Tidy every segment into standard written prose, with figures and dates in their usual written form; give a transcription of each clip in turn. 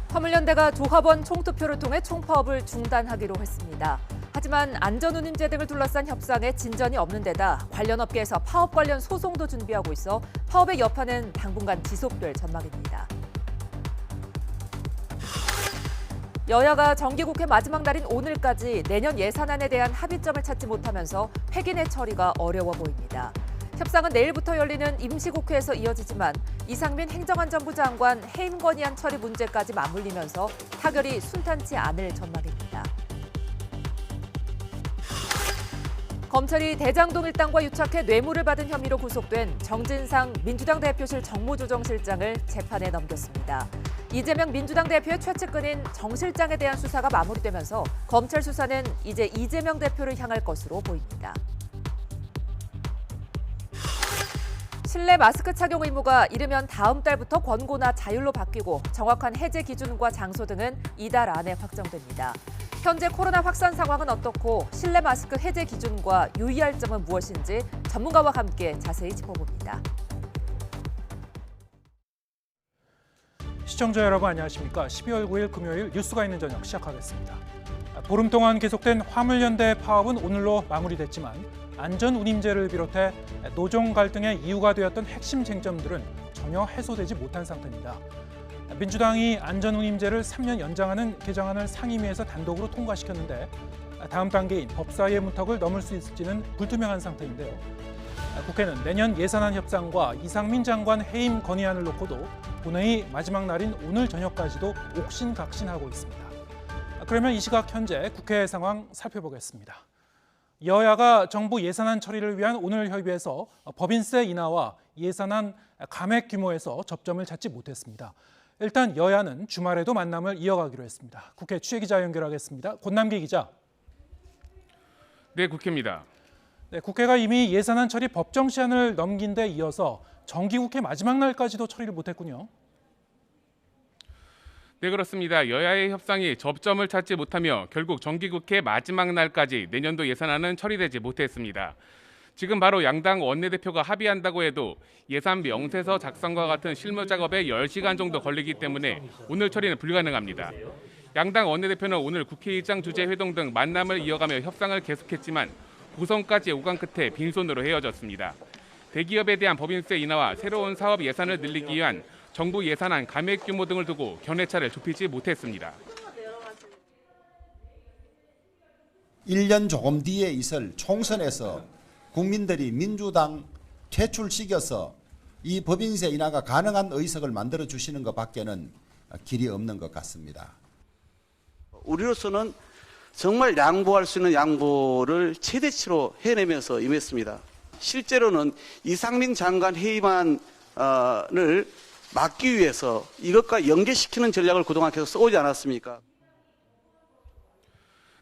화물연대가 조합원 총투표를 통해 총파업을 중단하기로 했습니다. 하지만 안전운임제 등을 둘러싼 협상에 진전이 없는 데다 관련 업계에서 파업 관련 소송도 준비하고 있어 파업의 여파는 당분간 지속될 전망입니다. 여야가 정기국회 마지막 날인 오늘까지 내년 예산안에 대한 합의점을 찾지 못하면서 회기내 처리가 어려워 보입니다. 협상은 내일부터 열리는 임시국회에서 이어지지만 이상민 행정안전부 장관 해임 건의안 처리 문제까지 맞물리면서 타결이 순탄치 않을 전망입니다. 검찰이 대장동 일당과 유착해 뇌물을 받은 혐의로 구속된 정진상 민주당 대표실 정무조정실장을 재판에 넘겼습니다. 이재명 민주당 대표의 최측근인 정 실장에 대한 수사가 마무리되면서 검찰 수사는 이제 이재명 대표를 향할 것으로 보입니다. 실내 마스크 착용 의무가 이르면 다음 달부터 권고나 자율로 바뀌고 정확한 해제 기준과 장소 등은 이달 안에 확정됩니다. 현재 코로나 확산 상황은 어떻고 실내 마스크 해제 기준과 유의할 점은 무엇인지 전문가와 함께 자세히 짚어봅니다. 시청자 여러분 안녕하십니까? 12월 9일 금요일 뉴스가 있는 저녁 시작하겠습니다. 보름 동안 계속된 화물연대 파업은 오늘로 마무리됐지만 안전운임제를 비롯해 노종 갈등의 이유가 되었던 핵심 쟁점들은 전혀 해소되지 못한 상태입니다. 민주당이 안전운임제를 3년 연장하는 개정안을 상임위에서 단독으로 통과시켰는데 다음 단계인 법사위의 문턱을 넘을 수 있을지는 불투명한 상태인데요. 국회는 내년 예산안 협상과 이상민 장관 해임 건의안을 놓고도 본회의 마지막 날인 오늘 저녁까지도 옥신각신하고 있습니다. 그러면 이 시각 현재 국회 상황 살펴보겠습니다. 여야가 정부 예산안 처리를 위한 오늘 협의에서 법인세 인하와 예산안 감액 규모에서 접점을 찾지 못했습니다. 일단 여야는 주말에도 만남을 이어가기로 했습니다. 국회 취재기자 연결하겠습니다. 권남기 기자. 네, 국회입니다. 네, 국회가 이미 예산안 처리 법정 시한을 넘긴 데 이어서 정기국회 마지막 날까지도 처리를 못했군요. 네, 그렇습니다. 여야의 협상이 접점을 찾지 못하며 결국 정기국회 마지막 날까지 내년도 예산안은 처리되지 못했습니다. 지금 바로 양당 원내대표가 합의한다고 해도 예산 명세서 작성과 같은 실무 작업에 10시간 정도 걸리기 때문에 오늘 처리는 불가능합니다. 양당 원내대표는 오늘 국회의장 주재 회동 등 만남을 이어가며 협상을 계속했지만 고성까지 오간 끝에 빈손으로 헤어졌습니다. 대기업에 대한 법인세 인하와 새로운 사업 예산을 늘리기 위한 정부 예산안 감액 규모 등을 두고 견해차를 좁히지 못했습니다. 1년 조금 뒤에 있을 총선에서 국민들이 민주당 퇴출시켜서 이 법인세 인하가 가능한 의석을 만들어 주시는 것밖에는 길이 없는 것 같습니다. 우리로서는 정말 양보할 수 있는 양보를 최대치로 해내면서 임했습니다. 실제로는 이상민 장관 해임안을 막기 위해서 이것과 연계시키는 전략을 그동안 계속 써오지 않았습니까?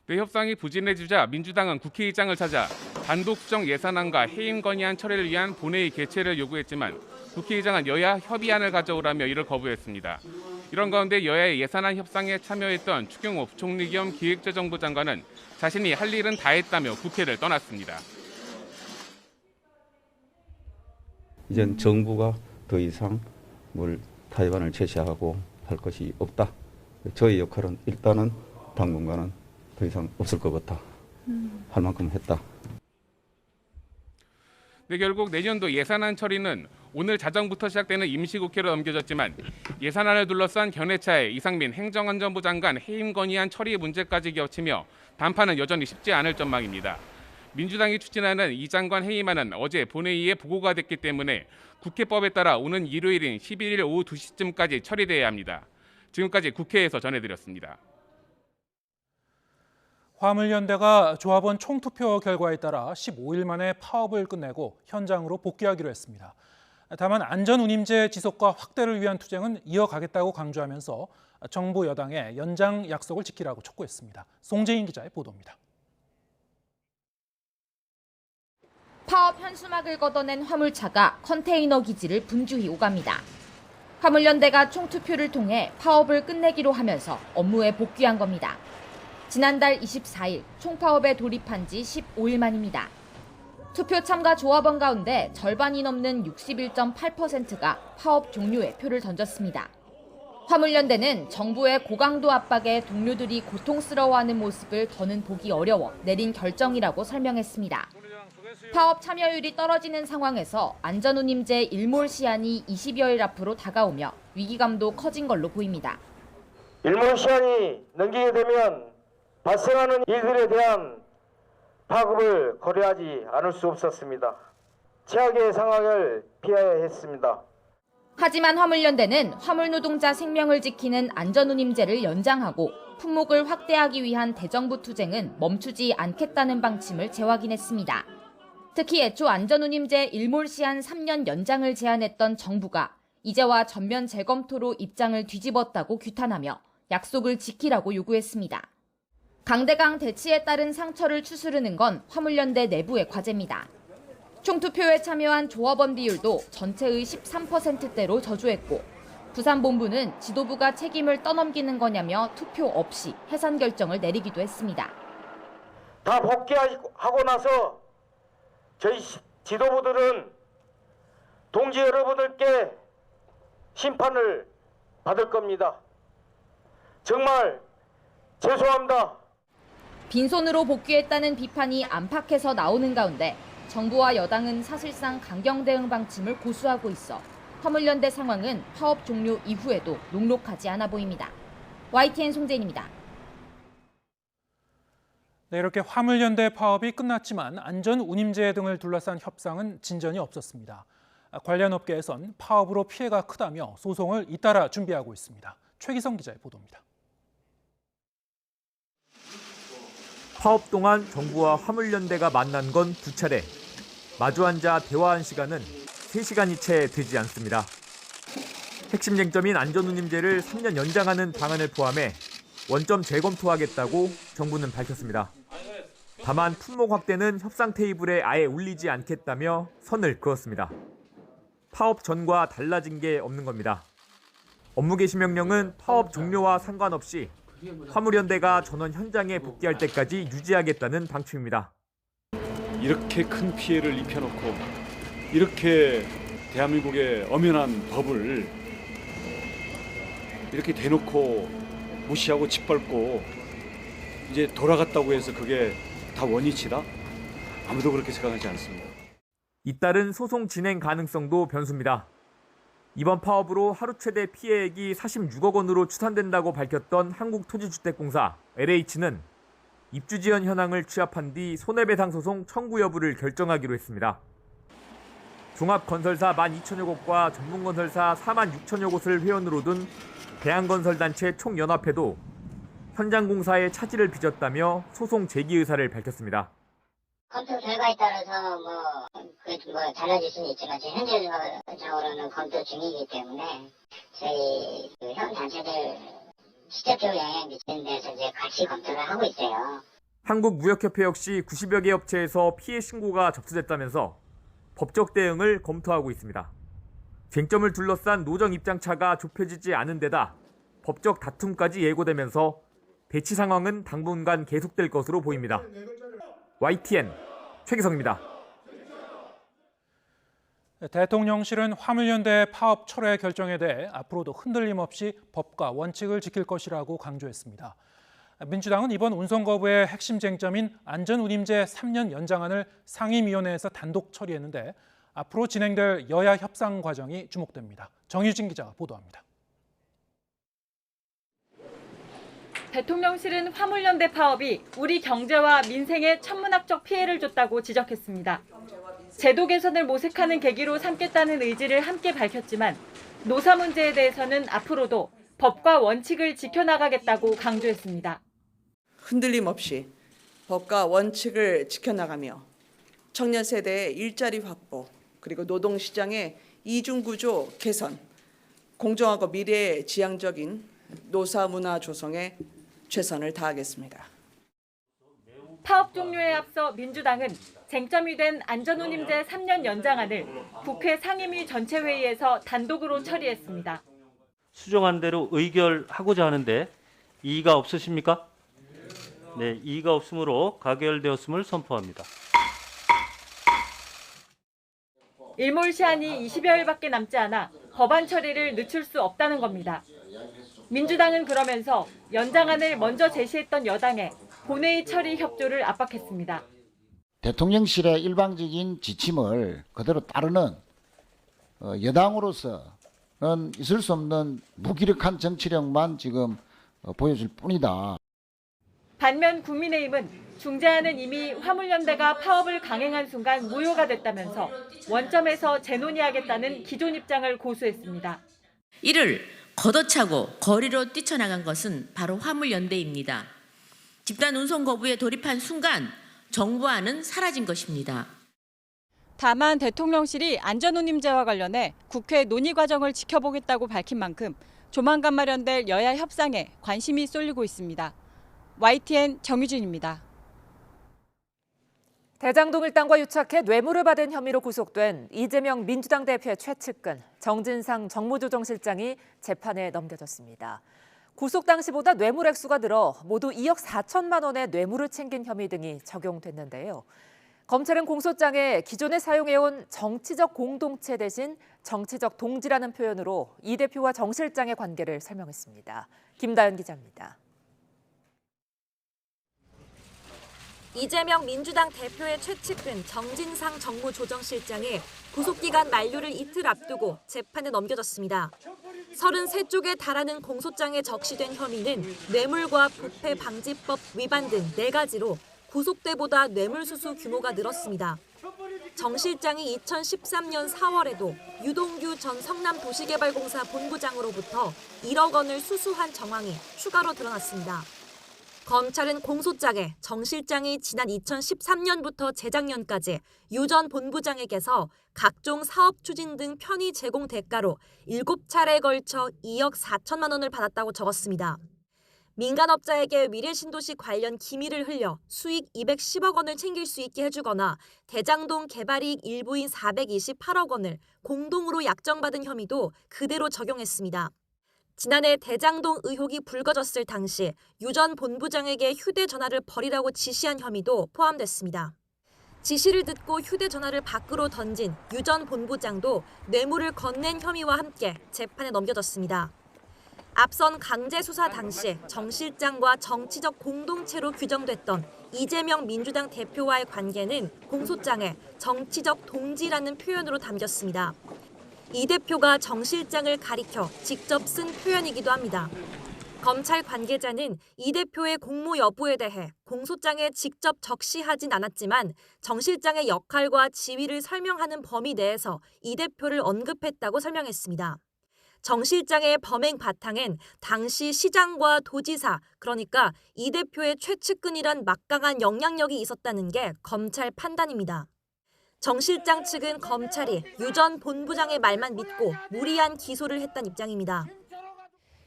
네, 협상이 부진해지자 민주당은 국회의장을 찾아 단독 수정 예산안과 해임 건의안 처리를 위한 본회의 개최를 요구했지만 국회의장은 여야 협의안을 가져오라며 이를 거부했습니다. 이런 가운데 여야의 예산안 협상에 참여했던 추경호 부총리 겸 기획재정부 장관은 자신이 할 일은 다 했다며 국회를 떠났습니다. 이젠 정부가 더 이상 뭘 타협안을 제시하고 할 것이 없다. 저희 역할은 일단은 당분간은 더 이상 없을 것 같다. 할 만큼 했다. 네, 결국 내년도 예산안 처리는 오늘 자정부터 시작되는 임시국회로 넘겨졌지만 예산안을 둘러싼 견해차에 이상민 행정안전부 장관 해임 건의안 처리 문제까지 겹치며 단판은 여전히 쉽지 않을 전망입니다. 민주당이 추진하는 이 장관 해임안은 어제 본회의에 보고가 됐기 때문에 국회법에 따라 오는 일요일인 11일 오후 2시쯤까지 처리돼야 합니다. 지금까지 국회에서 전해드렸습니다. 화물연대가 조합원 총투표 결과에 따라 15일 만에 파업을 끝내고 현장으로 복귀하기로 했습니다. 다만 안전운임제 지속과 확대를 위한 투쟁은 이어가겠다고 강조하면서 정부 여당에 연장 약속을 지키라고 촉구했습니다. 송재인 기자의 보도입니다. 파업 현수막을 걷어낸 화물차가 컨테이너 기지를 분주히 오갑니다. 화물연대가 총투표를 통해 파업을 끝내기로 하면서 업무에 복귀한 겁니다. 지난달 24일 총파업에 돌입한 지 15일 만입니다. 투표 참가 조합원 가운데 절반이 넘는 61.8%가 파업 종료에 표를 던졌습니다. 화물연대는 정부의 고강도 압박에 동료들이 고통스러워하는 모습을 더는 보기 어려워 내린 결정이라고 설명했습니다. 파업 참여율이 떨어지는 상황에서 안전운임제 일몰 시한이 20여일 앞으로 다가오며 위기감도 커진 걸로 보입니다. 일몰 시한이 넘기게 되면 발생하는 일들에 대한 파급을 고려하지 않을 수 없었습니다. 최악의 상황을 피해야 했습니다. 하지만 화물연대는 화물노동자 생명을 지키는 안전운임제를 연장하고 품목을 확대하기 위한 대정부 투쟁은 멈추지 않겠다는 방침을 재확인했습니다. 특히 애초 안전운임제 일몰 시한 3년 연장을 제안했던 정부가 이제와 전면 재검토로 입장을 뒤집었다고 규탄하며 약속을 지키라고 요구했습니다. 강대강 대치에 따른 상처를 추스르는 건 화물연대 내부의 과제입니다. 총투표에 참여한 조합원 비율도 전체의 13%대로 저조했고 부산본부는 지도부가 책임을 떠넘기는 거냐며 투표 없이 해산 결정을 내리기도 했습니다. 다 복귀하고 나서 저희 지도부들은 동지 여러분들께 심판을 받을 겁니다. 정말 죄송합니다. 빈손으로 복귀했다는 비판이 안팎에서 나오는 가운데 정부와 여당은 사실상 강경 대응 방침을 고수하고 있어 화물연대 상황은 파업 종료 이후에도 녹록하지 않아 보입니다. YTN 송재인입니다. 네, 이렇게 화물연대 파업이 끝났지만 안전운임제 등을 둘러싼 협상은 진전이 없었습니다. 관련 업계에선 파업으로 피해가 크다며 소송을 잇따라 준비하고 있습니다. 최기성 기자의 보도입니다. 파업 동안 정부와 화물연대가 만난 건 2차례. 마주 앉아 대화한 시간은 3시간이 채 되지 않습니다. 핵심 쟁점인 안전운임제를 3년 연장하는 방안을 포함해 원점 재검토하겠다고 정부는 밝혔습니다. 다만 품목 확대는 협상 테이블에 아예 올리지 않겠다며 선을 그었습니다. 파업 전과 달라진 게 없는 겁니다. 업무 개시 명령은 파업 종료와 상관없이 화물연대가 전원 현장에 복귀할 때까지 유지하겠다는 방침입니다. 이렇게 큰 피해를 입혀놓고 이렇게 대한민국의 엄연한 법을 이렇게 대놓고 무시하고 짓밟고 이제 돌아갔다고 해서 그게 다 원위치다? 아무도 그렇게 생각하지 않습니다. 잇따른 소송 진행 가능성도 변수입니다. 이번 파업으로 하루 최대 피해액이 46억 원으로 추산된다고 밝혔던 한국토지주택공사 LH는 입주 지연 현황을 취합한 뒤 손해배상 소송 청구 여부를 결정하기로 했습니다. 종합건설사 12,000여 곳과 전문건설사 46,000여 곳을 회원으로 둔 대한건설단체 총연합회도 현장 공사에 차질을 빚었다며 소송 제기 의사를 밝혔습니다. 검토 결과에 따라서 달라질 수는 있지만 지금 현재적으로는 검토 중이기 때문에 저희 현 단체들 직접적으로 영향을 미치는 데서 이제 같이 검토를 하고 있어요. 한국무역협회 역시 90여 개 업체에서 피해 신고가 접수됐다면서 법적 대응을 검토하고 있습니다. 쟁점을 둘러싼 노정 입장차가 좁혀지지 않은 데다 법적 다툼까지 예고되면서 대치 상황은 당분간 계속될 것으로 보입니다. YTN 최기성입니다. 대통령실은 화물연대 파업 철회 결정에 대해 앞으로도 흔들림 없이 법과 원칙을 지킬 것이라고 강조했습니다. 민주당은 이번 운송 거부의 핵심 쟁점인 안전운임제 3년 연장안을 상임위원회에서 단독 처리했는데 앞으로 진행될 여야 협상 과정이 주목됩니다. 정유진 기자가 보도합니다. 대통령실은 화물연대 파업이 우리 경제와 민생에 천문학적 피해를 줬다고 지적했습니다. 제도 개선을 모색하는 계기로 삼겠다는 의지를 함께 밝혔지만 노사 문제에 대해서는 앞으로도 법과 원칙을 지켜나가겠다고 강조했습니다. 흔들림 없이 법과 원칙을 지켜나가며 청년 세대의 일자리 확보, 그리고 노동시장의 이중구조 개선, 공정하고 미래지향적인 노사 문화 조성에 최선을 다하겠습니다. 파업 종료에 앞서 민주당은 쟁점이 된 안전운임제 3년 연장안을 국회 상임위 전체회의에서 단독으로 처리했습니다. 수정한 대로 의결하고자 하는데 이의가 없으십니까? 네, 이의가 없으므로 가결되었음을 선포합니다. 일몰 시한이 20여일밖에 남지 않아 법안 처리를 늦출 수 없다는 겁니다. 민주당은 그러면서 연장안을 먼저 제시했던 여당에 본회의 처리 협조를 압박했습니다. 대통령실의 일방적인 지침을 그대로 따르는 여당으로서는 있을 수 없는 무기력한 정치력만 지금 보여줄 뿐이다. 반면 국민의힘은 중재안은 이미 화물연대가 파업을 강행한 순간 무효가 됐다면서 원점에서 재논의하겠다는 기존 입장을 고수했습니다. 이를 걷어차고 거리로 뛰쳐나간 것은 바로 화물연대입니다. 집단 운송 거부에 돌입한 순간 정부안은 사라진 것입니다. 다만 대통령실이 안전운임제와 관련해 국회 논의 과정을 지켜보겠다고 밝힌 만큼 조만간 마련될 여야 협상에 관심이 쏠리고 있습니다. YTN 정유진입니다. 대장동 일당과 유착해 뇌물을 받은 혐의로 구속된 이재명 민주당 대표의 최측근 정진상 정무조정실장이 재판에 넘겨졌습니다. 구속 당시보다 뇌물 액수가 늘어 모두 2억 4천만 원의 뇌물을 챙긴 혐의 등이 적용됐는데요. 검찰은 공소장에 기존에 사용해온 정치적 공동체 대신 정치적 동지라는 표현으로 이 대표와 정 실장의 관계를 설명했습니다. 김다연 기자입니다. 이재명 민주당 대표의 최측근 정진상 정무조정실장이 구속기간 만료를 이틀 앞두고 재판에 넘겨졌습니다. 33쪽에 달하는 공소장에 적시된 혐의는 뇌물과 부패 방지법 위반 등 4가지로 구속 때보다 뇌물수수 규모가 늘었습니다. 정 실장이 2013년 4월에도 유동규 전 성남도시개발공사 본부장으로부터 1억 원을 수수한 정황이 추가로 드러났습니다. 검찰은 공소장에 정 실장이 지난 2013년부터 재작년까지 유 전 본부장에게서 각종 사업 추진 등 편의 제공 대가로 7차례에 걸쳐 2억 4천만 원을 받았다고 적었습니다. 민간업자에게 미래신도시 관련 기밀을 흘려 수익 210억 원을 챙길 수 있게 해주거나 대장동 개발이익 일부인 428억 원을 공동으로 약정받은 혐의도 그대로 적용했습니다. 지난해 대장동 의혹이 불거졌을 당시 유 전 본부장에게 휴대전화를 버리라고 지시한 혐의도 포함됐습니다. 지시를 듣고 휴대전화를 밖으로 던진 유 전 본부장도 뇌물을 건넨 혐의와 함께 재판에 넘겨졌습니다. 앞선 강제 수사 당시 정 실장과 정치적 공동체로 규정됐던 이재명 민주당 대표와의 관계는 공소장에 정치적 동지라는 표현으로 담겼습니다. 이 대표가 정 실장을 가리켜 직접 쓴 표현이기도 합니다. 검찰 관계자는 이 대표의 공모 여부에 대해 공소장에 직접 적시하진 않았지만 정 실장의 역할과 지위를 설명하는 범위 내에서 이 대표를 언급했다고 설명했습니다. 정 실장의 범행 바탕엔 당시 시장과 도지사, 그러니까 이 대표의 최측근이란 막강한 영향력이 있었다는 게 검찰 판단입니다. 정 실장 측은 검찰이 유 전 본부장의 말만 믿고 무리한 기소를 했다는 입장입니다.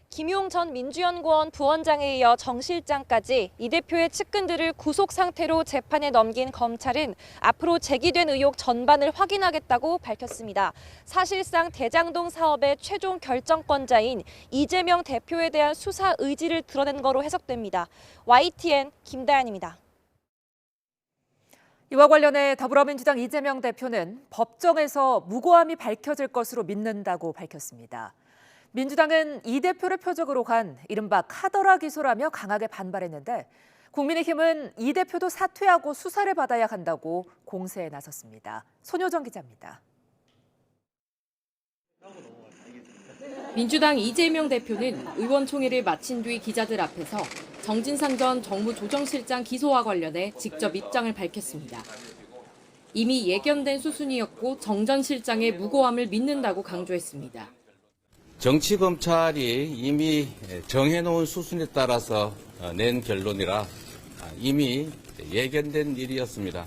김용 전 민주연구원 부원장에 이어 정 실장까지 이 대표의 측근들을 구속 상태로 재판에 넘긴 검찰은 앞으로 제기된 의혹 전반을 확인하겠다고 밝혔습니다. 사실상 대장동 사업의 최종 결정권자인 이재명 대표에 대한 수사 의지를 드러낸 거로 해석됩니다. YTN 김다연입니다. 이와 관련해 더불어민주당 이재명 대표는 법정에서 무고함이 밝혀질 것으로 믿는다고 밝혔습니다. 민주당은 이 대표를 표적으로 간 이른바 카더라 기소라며 강하게 반발했는데 국민의힘은 이 대표도 사퇴하고 수사를 받아야 한다고 공세에 나섰습니다. 손효정 기자입니다. 민주당 이재명 대표는 의원총회를 마친 뒤 기자들 앞에서 정진상 전 정무조정실장 기소와 관련해 직접 입장을 밝혔습니다. 이미 예견된 수순이었고 정 전 실장의 무고함을 믿는다고 강조했습니다. 정치검찰이 이미 정해놓은 수순에 따라서 낸 결론이라 이미 예견된 일이었습니다.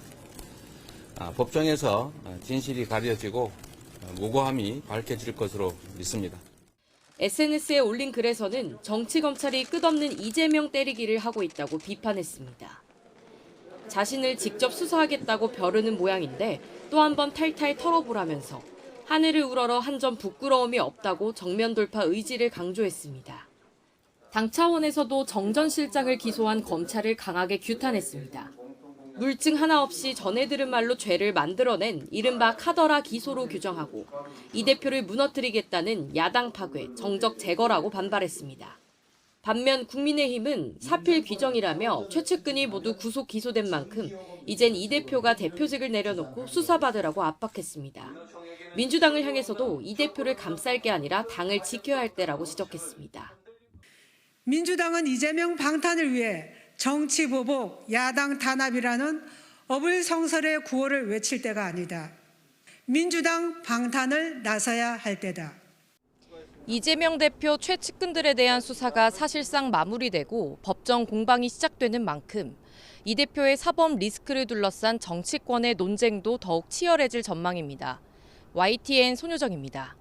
법정에서 진실이 가려지고 무고함이 밝혀질 것으로 믿습니다. SNS에 올린 글에서는 정치검찰이 끝없는 이재명 때리기를 하고 있다고 비판했습니다. 자신을 직접 수사하겠다고 벼르는 모양인데 또 한 번 탈탈 털어보라면서 하늘을 우러러 한 점 부끄러움이 없다고 정면 돌파 의지를 강조했습니다. 당 차원에서도 정 전 실장을 기소한 검찰을 강하게 규탄했습니다. 물증 하나 없이 전해 들은 말로 죄를 만들어낸 이른바 카더라 기소로 규정하고 이 대표를 무너뜨리겠다는 야당 파괴, 정적 제거라고 반발했습니다. 반면 국민의힘은 사필 규정이라며 최측근이 모두 구속 기소된 만큼 이젠 이 대표가 대표직을 내려놓고 수사받으라고 압박했습니다. 민주당을 향해서도 이 대표를 감쌀 게 아니라 당을 지켜야 할 때라고 지적했습니다. 민주당은 이재명 방탄을 위해 정치 보복, 야당 탄압이라는 어불성설의 구호를 외칠 때가 아니다. 민주당 방탄을 나서야 할 때다. 이재명 대표 최측근들에 대한 수사가 사실상 마무리되고 법정 공방이 시작되는 만큼 이 대표의 사법 리스크를 둘러싼 정치권의 논쟁도 더욱 치열해질 전망입니다. YTN 손효정입니다.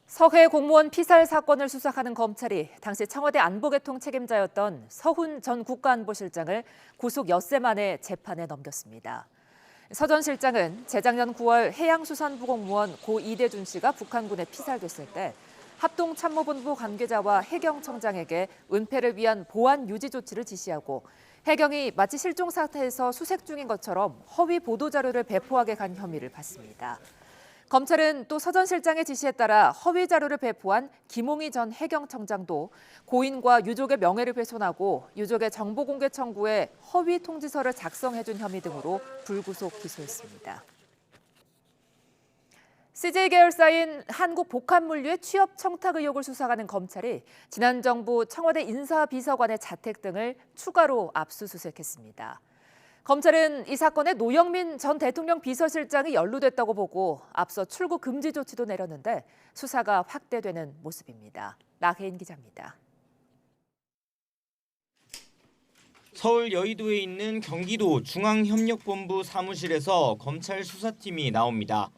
서해 공무원 피살 사건을 수사하는 검찰이 당시 청와대 안보계통 책임자였던 서훈 전 국가안보실장을 구속 엿새 만에 재판에 넘겼습니다. 서 전 실장은 재작년 9월 해양수산부 공무원 고 이대준 씨가 북한군에 피살됐을 때 합동참모본부 관계자와 해경청장에게 은폐를 위한 보안 유지 조치를 지시하고 해경이 마치 실종 상태에서 수색 중인 것처럼 허위 보도 자료를 배포하게 간 혐의를 받습니다. 검찰은 또 서 전 실장의 지시에 따라 허위 자료를 배포한 김홍희 전 해경청장도 고인과 유족의 명예를 훼손하고 유족의 정보 공개 청구에 허위 통지서를 작성해준 혐의 등으로 불구속 기소했습니다. CJ 계열사인 한국복합물류의 취업 청탁 의혹을 수사하는 검찰이 지난 정부 청와대 인사비서관의 자택 등을 추가로 압수수색했습니다. 검찰은 이 사건에 노영민 전 대통령 비서실장이 연루됐다고 보고 앞서 출국 금지 조치도 내렸는데 수사가 확대되는 모습입니다. 나혜인 기자입니다. 서울 여의도에 있는 경기도 중앙협력본부 사무실에서 검찰 수사팀이 나옵니다.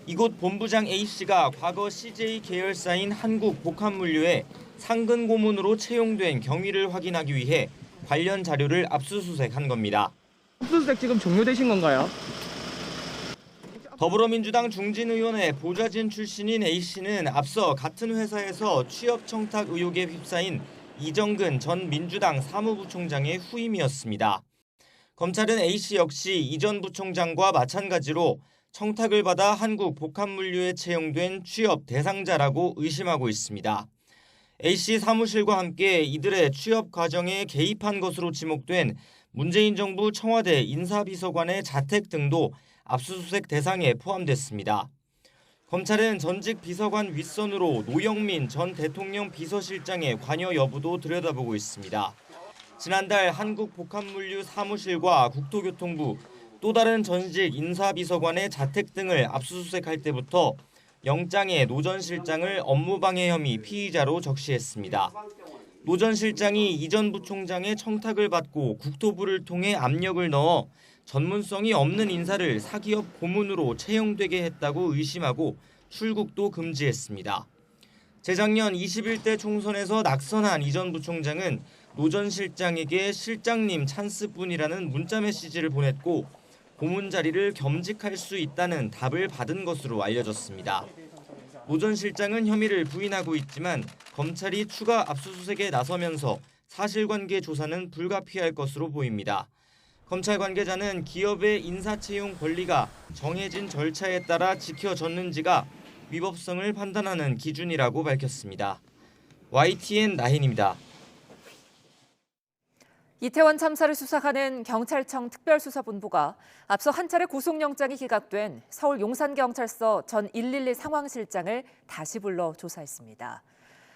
이곳 본부장 A씨가 과거 CJ 계열사인 한국복합물류에 상근 고문으로 채용된 경위를 확인하기 위해 관련 자료를 압수수색한 겁니다. 압수수색 지금 종료되신 건가요? 더불어민주당 중진의원의 보좌진 출신인 A씨는 앞서 같은 회사에서 취업 청탁 의혹에 휩싸인 이정근 전 민주당 사무부총장의 후임이었습니다. 검찰은 A씨 역시 이 전 부총장과 마찬가지로 청탁을 받아 한국복합물류에 채용된 취업 대상자라고 의심하고 있습니다. A씨 사무실과 함께 이들의 취업 과정에 개입한 것으로 지목된 문재인 정부 청와대 인사비서관의 자택 등도 압수수색 대상에 포함됐습니다. 검찰은 전직 비서관 윗선으로 노영민 전 대통령 비서실장의 관여 여부도 들여다보고 있습니다. 지난달 한국복합물류 사무실과 국토교통부, 또 다른 전직 인사비서관의 자택 등을 압수수색할 때부터 영장에 노 전 실장을 업무방해 혐의 피의자로 적시했습니다. 노 전 실장이 이 전 부총장의 청탁을 받고 국토부를 통해 압력을 넣어 전문성이 없는 인사를 사기업 고문으로 채용되게 했다고 의심하고 출국도 금지했습니다. 재작년 21대 총선에서 낙선한 이 전 부총장은 노 전 실장에게 실장님 찬스뿐이라는 문자 메시지를 보냈고 고문 자리를 겸직할 수 있다는 답을 받은 것으로 알려졌습니다. 노 전 실장은 혐의를 부인하고 있지만 검찰이 추가 압수수색에 나서면서 사실관계 조사는 불가피할 것으로 보입니다. 검찰 관계자는 기업의 인사채용 권리가 정해진 절차에 따라 지켜졌는지가 위법성을 판단하는 기준이라고 밝혔습니다. YTN 나혜인입니다. 이태원 참사를 수사하는 경찰청 특별수사본부가 앞서 한 차례 구속영장이 기각된 서울 용산경찰서 전 112 상황실장을 다시 불러 조사했습니다.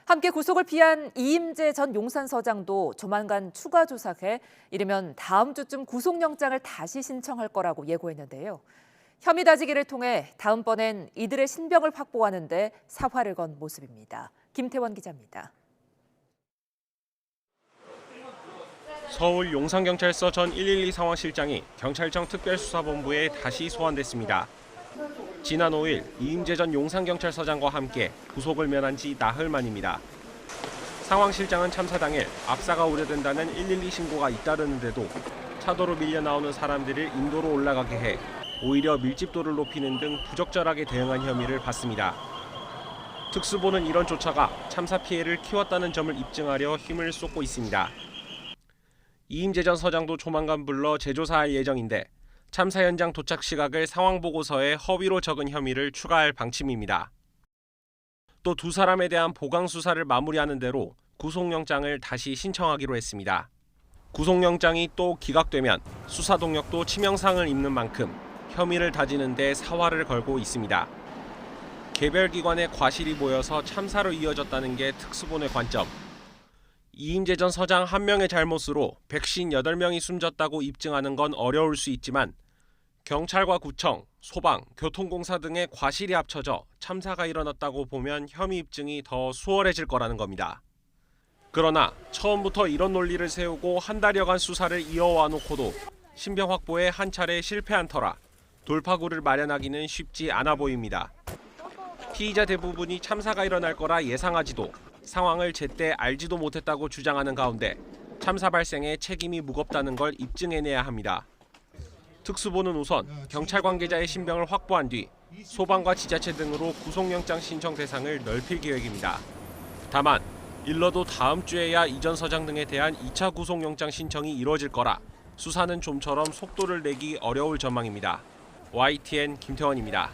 함께 구속을 피한 이임재 전 용산서장도 조만간 추가 조사해 이르면 다음 주쯤 구속영장을 다시 신청할 거라고 예고했는데요. 혐의 다지기를 통해 다음번엔 이들의 신병을 확보하는 데 사활을 건 모습입니다. 김태원 기자입니다. 서울 용산경찰서 전 112 상황실장이 경찰청 특별수사본부에 다시 소환됐습니다. 지난 5일 이임재 전 용산경찰서장과 함께 구속을 면한 지 나흘 만입니다. 상황실장은 참사 당일 압사가 우려된다는 112 신고가 잇따르는데도 차도로 밀려 나오는 사람들을 인도로 올라가게 해 오히려 밀집도를 높이는 등 부적절하게 대응한 혐의를 받습니다. 특수본은 이런 조처가 참사 피해를 키웠다는 점을 입증하려 힘을 쏟고 있습니다. 이임재 전 서장도 조만간 불러 재조사할 예정인데 참사 현장 도착 시각을 상황보고서에 허위로 적은 혐의를 추가할 방침입니다. 또 두 사람에 대한 보강 수사를 마무리하는 대로 구속영장을 다시 신청하기로 했습니다. 구속영장이 또 기각되면 수사 동력도 치명상을 입는 만큼 혐의를 다지는 데 사활을 걸고 있습니다. 개별 기관의 과실이 모여서 참사로 이어졌다는 게 특수본의 관점. 이임재 전 서장 한 명의 잘못으로 158명이 숨졌다고 입증하는 건 어려울 수 있지만 경찰과 구청, 소방, 교통공사 등의 과실이 합쳐져 참사가 일어났다고 보면 혐의 입증이 더 수월해질 거라는 겁니다. 그러나 처음부터 이런 논리를 세우고 한 달여간 수사를 이어와 놓고도 신병 확보에 한 차례 실패한 터라 돌파구를 마련하기는 쉽지 않아 보입니다. 피의자 대부분이 참사가 일어날 거라 예상하지도 상황을 제때 알지도 못했다고 주장하는 가운데 참사 발생에 책임이 무겁다는 걸 입증해내야 합니다. 특수본은 우선 경찰 관계자의 신병을 확보한 뒤 소방과 지자체 등으로 구속영장 신청 대상을 넓힐 계획입니다. 다만 일러도 다음 주에야 이 전 서장 등에 대한 2차 구속영장 신청이 이뤄질 거라 수사는 좀처럼 속도를 내기 어려울 전망입니다. YTN 김태원입니다.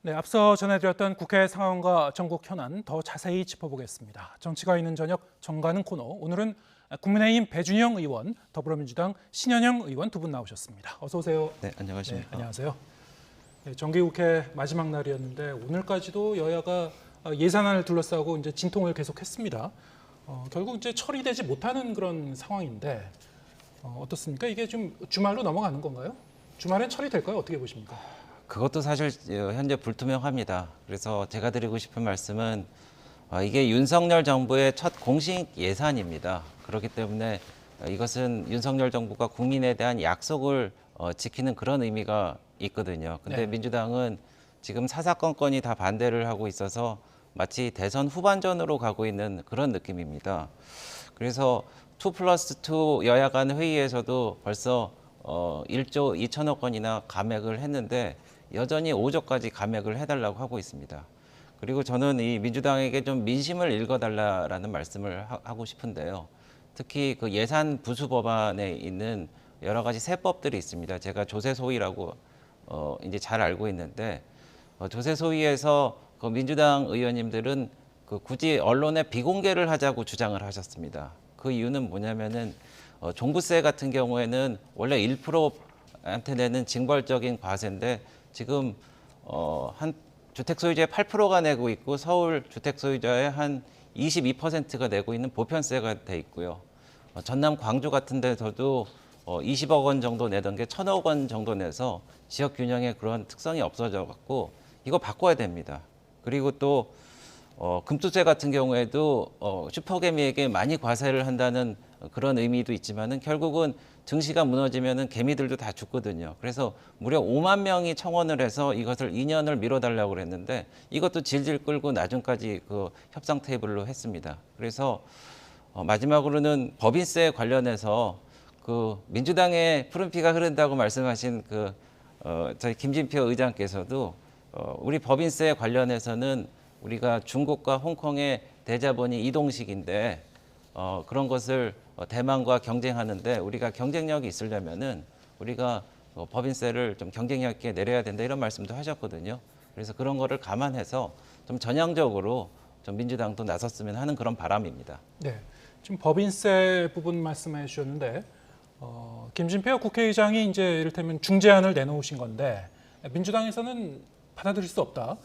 네, 앞서 전해드렸던 국회 상황과 전국 현안 더 자세히 짚어보겠습니다. 정치가 있는 저녁 정가는 코너. 오늘은 국민의힘 배준영 의원, 더불어민주당 신현영 의원 두 분 나오셨습니다. 어서 오세요. 네, 안녕하십니까. 네, 안녕하세요. 네, 정기국회 마지막 날이었는데 오늘까지도 여야가 예산안을 둘러싸고 이제 진통을 계속했습니다. 결국 이제 처리되지 못하는 그런 상황인데 어떻습니까? 이게 좀 주말로 넘어가는 건가요? 주말엔 처리될까요? 어떻게 보십니까? 그것도 사실 현재 불투명합니다. 그래서 제가 드리고 싶은 말씀은 이게 윤석열 정부의 첫 공식 예산입니다. 그렇기 때문에 이것은 윤석열 정부가 국민에 대한 약속을 지키는 그런 의미가 있거든요. 근데 네. 민주당은 지금 사사건건이 다 반대를 하고 있어서 마치 대선 후반전으로 가고 있는 그런 느낌입니다. 그래서 2+2 여야 간 회의에서도 벌써 1조 2천억 원이나 감액을 했는데 여전히 5조까지 감액을 해달라고 하고 있습니다. 그리고 저는 이 민주당에게 좀 민심을 읽어달라라는 말씀을 하고 싶은데요. 특히 그 예산 부수 법안에 있는 여러 가지 세법들이 있습니다. 제가 조세소위라고 이제 잘 알고 있는데 조세소위에서 그 민주당 의원님들은 그 굳이 언론에 비공개를 하자고 주장을 하셨습니다. 그 이유는 뭐냐면은 종부세 같은 경우에는 원래 1%한테 내는 징벌적인 과세인데 지금 한 주택 소유자의 8%가 내고 있고 서울 주택 소유자의 한 22%가 내고 있는 보편세가 돼 있고요. 전남 광주 같은 데서도 20억 원 정도 내던 게 1,000억 원 정도 내서 지역 균형의 그런 특성이 없어져 갖고 이거 바꿔야 됩니다. 그리고 또 금투세 같은 경우에도 슈퍼개미에게 많이 과세를 한다는 그런 의미도 있지만은 결국은 증시가 무너지면은 개미들도 다 죽거든요. 그래서 무려 5만 명이 청원을 해서 이것을 2년을 미뤄달라고 그랬는데 이것도 질질 끌고 나중까지 그 협상 테이블로 했습니다. 그래서 마지막으로는 법인세 관련해서 그 민주당의 푸른피가 흐른다고 말씀하신 그 저희 김진표 의장께서도 우리 법인세 관련해서는 우리가 중국과 홍콩의 대자본이 이동식인데 그런 것을 대만과 경쟁하는데 우리가 경쟁력이 있으려면은 우리가 법인세를 좀 경쟁력 있게 내려야 된다 이런 말씀도 하셨거든요. 그래서 그런 거를 감안해서 좀 전향적으로 좀 민주당도 나섰으면 하는 그런 바람입니다. 네, 지금 법인세 부분 말씀해 주셨는데 김진표 국회의장이 이제 이를테면 중재안을 내놓으신 건데 민주당에서는 받아들일 수 없다.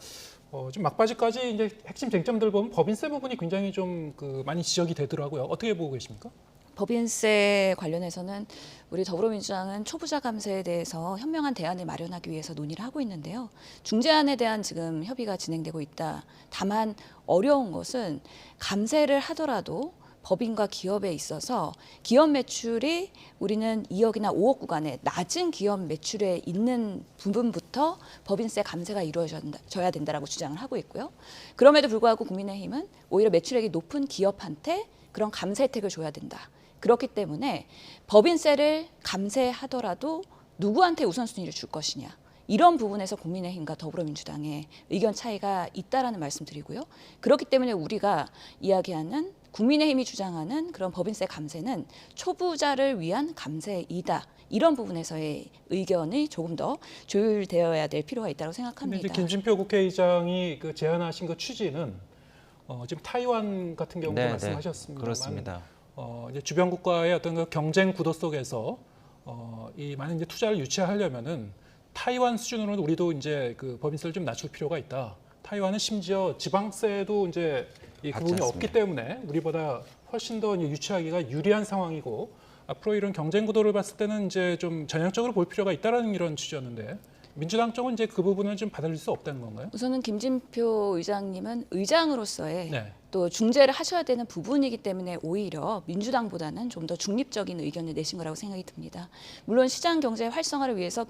좀 막바지까지 이제 핵심 쟁점들 보면 법인세 부분이 굉장히 좀 많이 지적이 되더라고요. 어떻게 보고 계십니까? 법인세 관련해서는 우리 더불어민주당은 초부자 감세에 대해서 현명한 대안을 마련하기 위해서 논의를 하고 있는데요. 중재안에 대한 지금 협의가 진행되고 있다. 다만 어려운 것은 감세를 하더라도 법인과 기업에 있어서 기업 매출이 우리는 2억이나 5억 구간에 낮은 기업 매출에 있는 부분부터 법인세 감세가 이루어져야 된다라고 주장을 하고 있고요. 그럼에도 불구하고 국민의힘은 오히려 매출액이 높은 기업한테 그런 감세 혜택을 줘야 된다. 그렇기 때문에 법인세를 감세하더라도 누구한테 우선순위를 줄 것이냐. 이런 부분에서 국민의힘과 더불어민주당의 의견 차이가 있다라는 말씀드리고요. 그렇기 때문에 우리가 이야기하는 국민의힘이 주장하는 그런 법인세 감세는 초부자를 위한 감세이다. 이런 부분에서의 의견이 조금 더 조율되어야 될 필요가 있다고 생각합니다. 이제 김진표 국회의장이 그 제안하신 그 취지는 지금 타이완 같은 경우도 네, 말씀하셨습니다만, 그렇습니다. 이제 주변 국가의 어떤 그 경쟁 구도 속에서 이 많은 이제 투자를 유치하려면은 타이완 수준으로는 우리도 이제 그 법인세를 좀 낮출 필요가 있다. 타이완은 심지어 지방세도 이제 이 부분이 없기 때문에 우리보다 훨씬 더 유치하기가 유리한 상황이고, 앞으로 이런 경쟁 구도를 봤을 때는 이제 좀 전향적으로 볼 필요가 있다라는 이런 취지였는데, 민주당 쪽은 이제 그 부분을 좀 받아들일 수 없다는 건가요? 우선은 김진표 의장님은 의장으로서의 네. 또 중재를 하셔야 되는 부분이기 때문에 오히려 민주당보다는 좀 더 중립적인 의견을 내신 거라고 생각이 듭니다. 물론 시장 경제 활성화를 위해서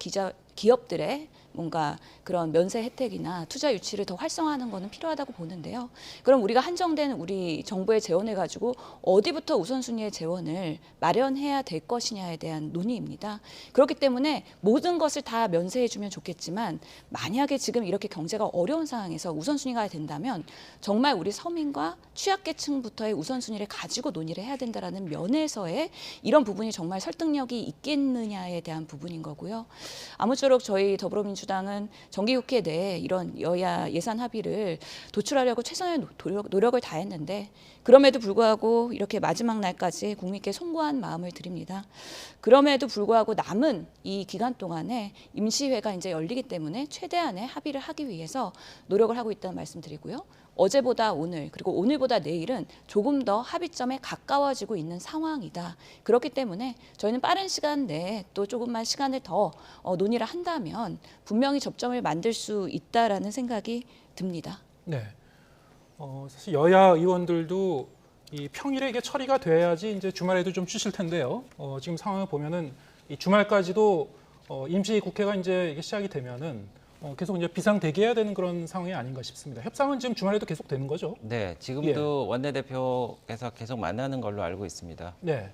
기업들의 뭔가 그런 면세 혜택이나 투자 유치를 더 활성화하는 것은 필요하다고 보는데요. 그럼 우리가 한정된 우리 정부의 재원을 가지고 어디부터 우선순위의 재원을 마련해야 될 것이냐에 대한 논의입니다. 그렇기 때문에 모든 것을 다 면세해 주면 좋겠지만, 만약에 지금 이렇게 경제가 어려운 상황에서 우선순위가 된다면 정말 우리 서민과 취약계층부터의 우선순위를 가지고 논의를 해야 된다는 면에서의 이런 부분이 정말 설득력이 있겠느냐에 대한 부분인 거고요. 아무쪼록 저희 더불어민주당은 정기국회 내에 이런 여야 예산 합의를 도출하려고 최선의 노력을 다했는데, 그럼에도 불구하고 이렇게 마지막 날까지 국민께 송구한 마음을 드립니다. 그럼에도 불구하고 남은 이 기간 동안에 임시회가 이제 열리기 때문에 최대한의 합의를 하기 위해서 노력을 하고 있다는 말씀드리고요. 어제보다 오늘, 그리고 오늘보다 내일은 조금 더 합의점에 가까워지고 있는 상황이다. 그렇기 때문에 저희는 빠른 시간 내에 또 조금만 시간을 더 논의를 한다면 분명히 접점을 만들 수 있다라는 생각이 듭니다. 네. 사실 여야 의원들도 이 평일에 이게 처리가 돼야지 이제 주말에도 좀 쉬실 텐데요. 지금 상황을 보면은 이 주말까지도 임시 국회가 이제 이게 시작이 되면은 계속 이제 비상 대기해야 되는 그런 상황이 아닌가 싶습니다. 협상은 지금 주말에도 계속 되는 거죠? 네, 지금도 원내대표께서 계속 만나는 걸로 알고 있습니다. 네,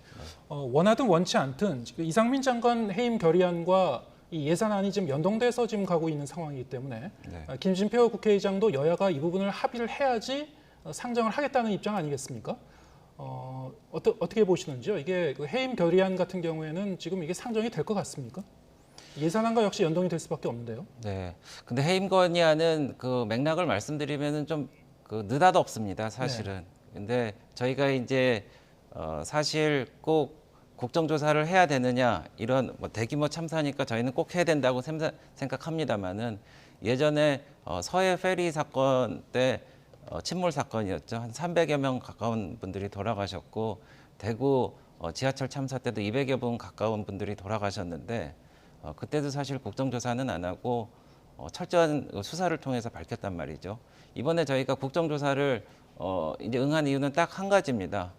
원하든 원치 않든 이상민 장관 해임 결의안과 이 예산안이 지금 연동돼서 지금 가고 있는 상황이기 때문에 김진표 국회의장도 여야가 이 부분을 합의를 해야지 상정을 하겠다는 입장 아니겠습니까? 어떻게 보시는지요? 이게 그 해임 결의안 같은 경우에는 지금 이게 상정이 될 것 같습니까? 예산안과 역시 연동이 될 수밖에 없는데요. 네. 근데 해임 건의안은 그 맥락을 말씀드리면은 좀 그 느닷없습니다, 사실은. 네. 근데 저희가 이제 사실 꼭 국정조사를 해야 되느냐, 이런 뭐 대규모 참사니까 저희는 꼭 해야 된다고 생각합니다만은, 예전에 서해 페리 사건 때 침몰 사건이었죠. 한 300여 명 가까운 분들이 돌아가셨고, 대구 지하철 참사 때도 200여 분 가까운 분들이 돌아가셨는데, 그때도 사실 국정조사는 안 하고 철저한 수사를 통해서 밝혔단 말이죠. 이번에 저희가 국정조사를 이제 응한 이유는 딱 한 가지입니다.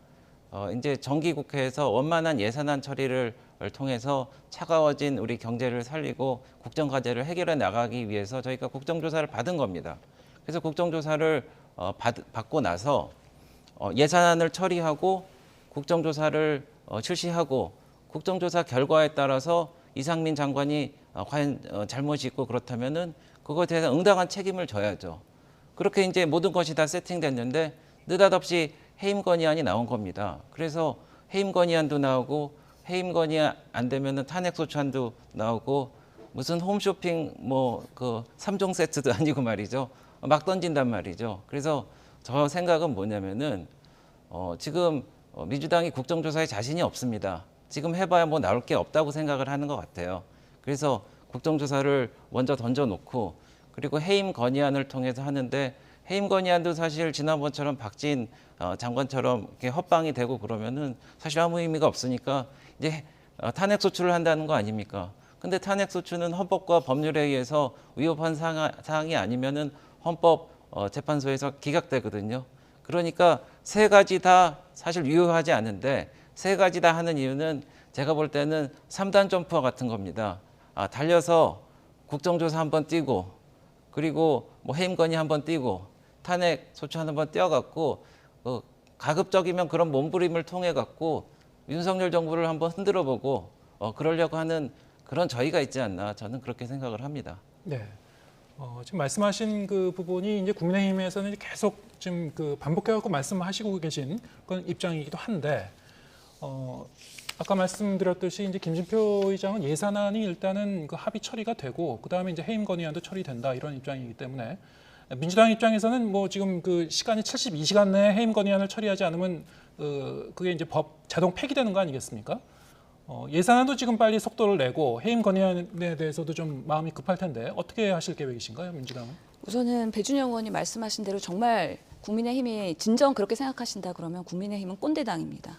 이제 정기국회에서 원만한 예산안 처리를 통해서 차가워진 우리 경제를 살리고 국정과제를 해결해 나가기 위해서 저희가 국정조사를 받은 겁니다. 그래서 국정조사를 받고 나서 예산안을 처리하고 국정조사를 실시하고, 국정조사 결과에 따라서 이상민 장관이 과연 잘못이 있고 그렇다면은 그것에 대해서 응당한 책임을 져야죠. 그렇게 이제 모든 것이 다 세팅됐는데 느닷없이 해임 건의안이 나온 겁니다. 그래서 해임 건의안도 나오고, 해임 건의안 안 되면은 탄핵 소추안도 나오고, 무슨 홈쇼핑 뭐 그 3종 세트도 아니고 말이죠. 막 던진단 말이죠. 그래서 저 생각은 뭐냐면은 지금 민주당이 국정조사에 자신이 없습니다. 지금 해봐야 뭐 나올 게 없다고 생각을 하는 것 같아요. 그래서 국정조사를 먼저 던져놓고, 그리고 해임 건의안을 통해서 하는데, 해임 건의안도 사실 지난번처럼 박진 장관처럼 이렇게 헛방이 되고 그러면은 사실 아무 의미가 없으니까 이제 탄핵 소추를 한다는 거 아닙니까? 근데 탄핵 소추는 헌법과 법률에 의해서 위법한 사항이 아니면은 헌법재판소에서 기각되거든요. 그러니까 세 가지 다 사실 유효하지 않은데, 세 가지 다 하는 이유는 제가 볼 때는 3단 점프와 같은 겁니다. 달려서 국정조사 한번 뛰고, 그리고 뭐 해임 건의 한번 뛰고, 탄핵 소추 한번 뛰어갖고, 가급적이면 그런 몸부림을 통해 갖고 윤석열 정부를 한번 흔들어보고 그러려고 하는 그런 저희가 있지 않나, 저는 그렇게 생각을 합니다. 네. 지금 말씀하신 그 부분이 이제 국민의힘에서는 계속 지금 그 반복해갖고 말씀하시고 계신 그런 입장이기도 한데 아까 말씀드렸듯이 이제 김진표 의장은 예산안이 일단은 그 합의 처리가 되고 그 다음에 이제 해임 건의안도 처리된다 이런 입장이기 때문에 민주당 입장에서는 뭐 지금 그 시간이 72시간 내에 해임 건의안을 처리하지 않으면 그게 이제 법 자동 폐기되는 거 아니겠습니까? 예산안도 지금 빨리 속도를 내고 해임 건의안에 대해서도 좀 마음이 급할 텐데 어떻게 하실 계획이신가요, 민주당은? 우선은 배준영 의원이 말씀하신 대로 정말 국민의힘이 진정 그렇게 생각하신다 그러면 국민의힘은 꼰대당입니다.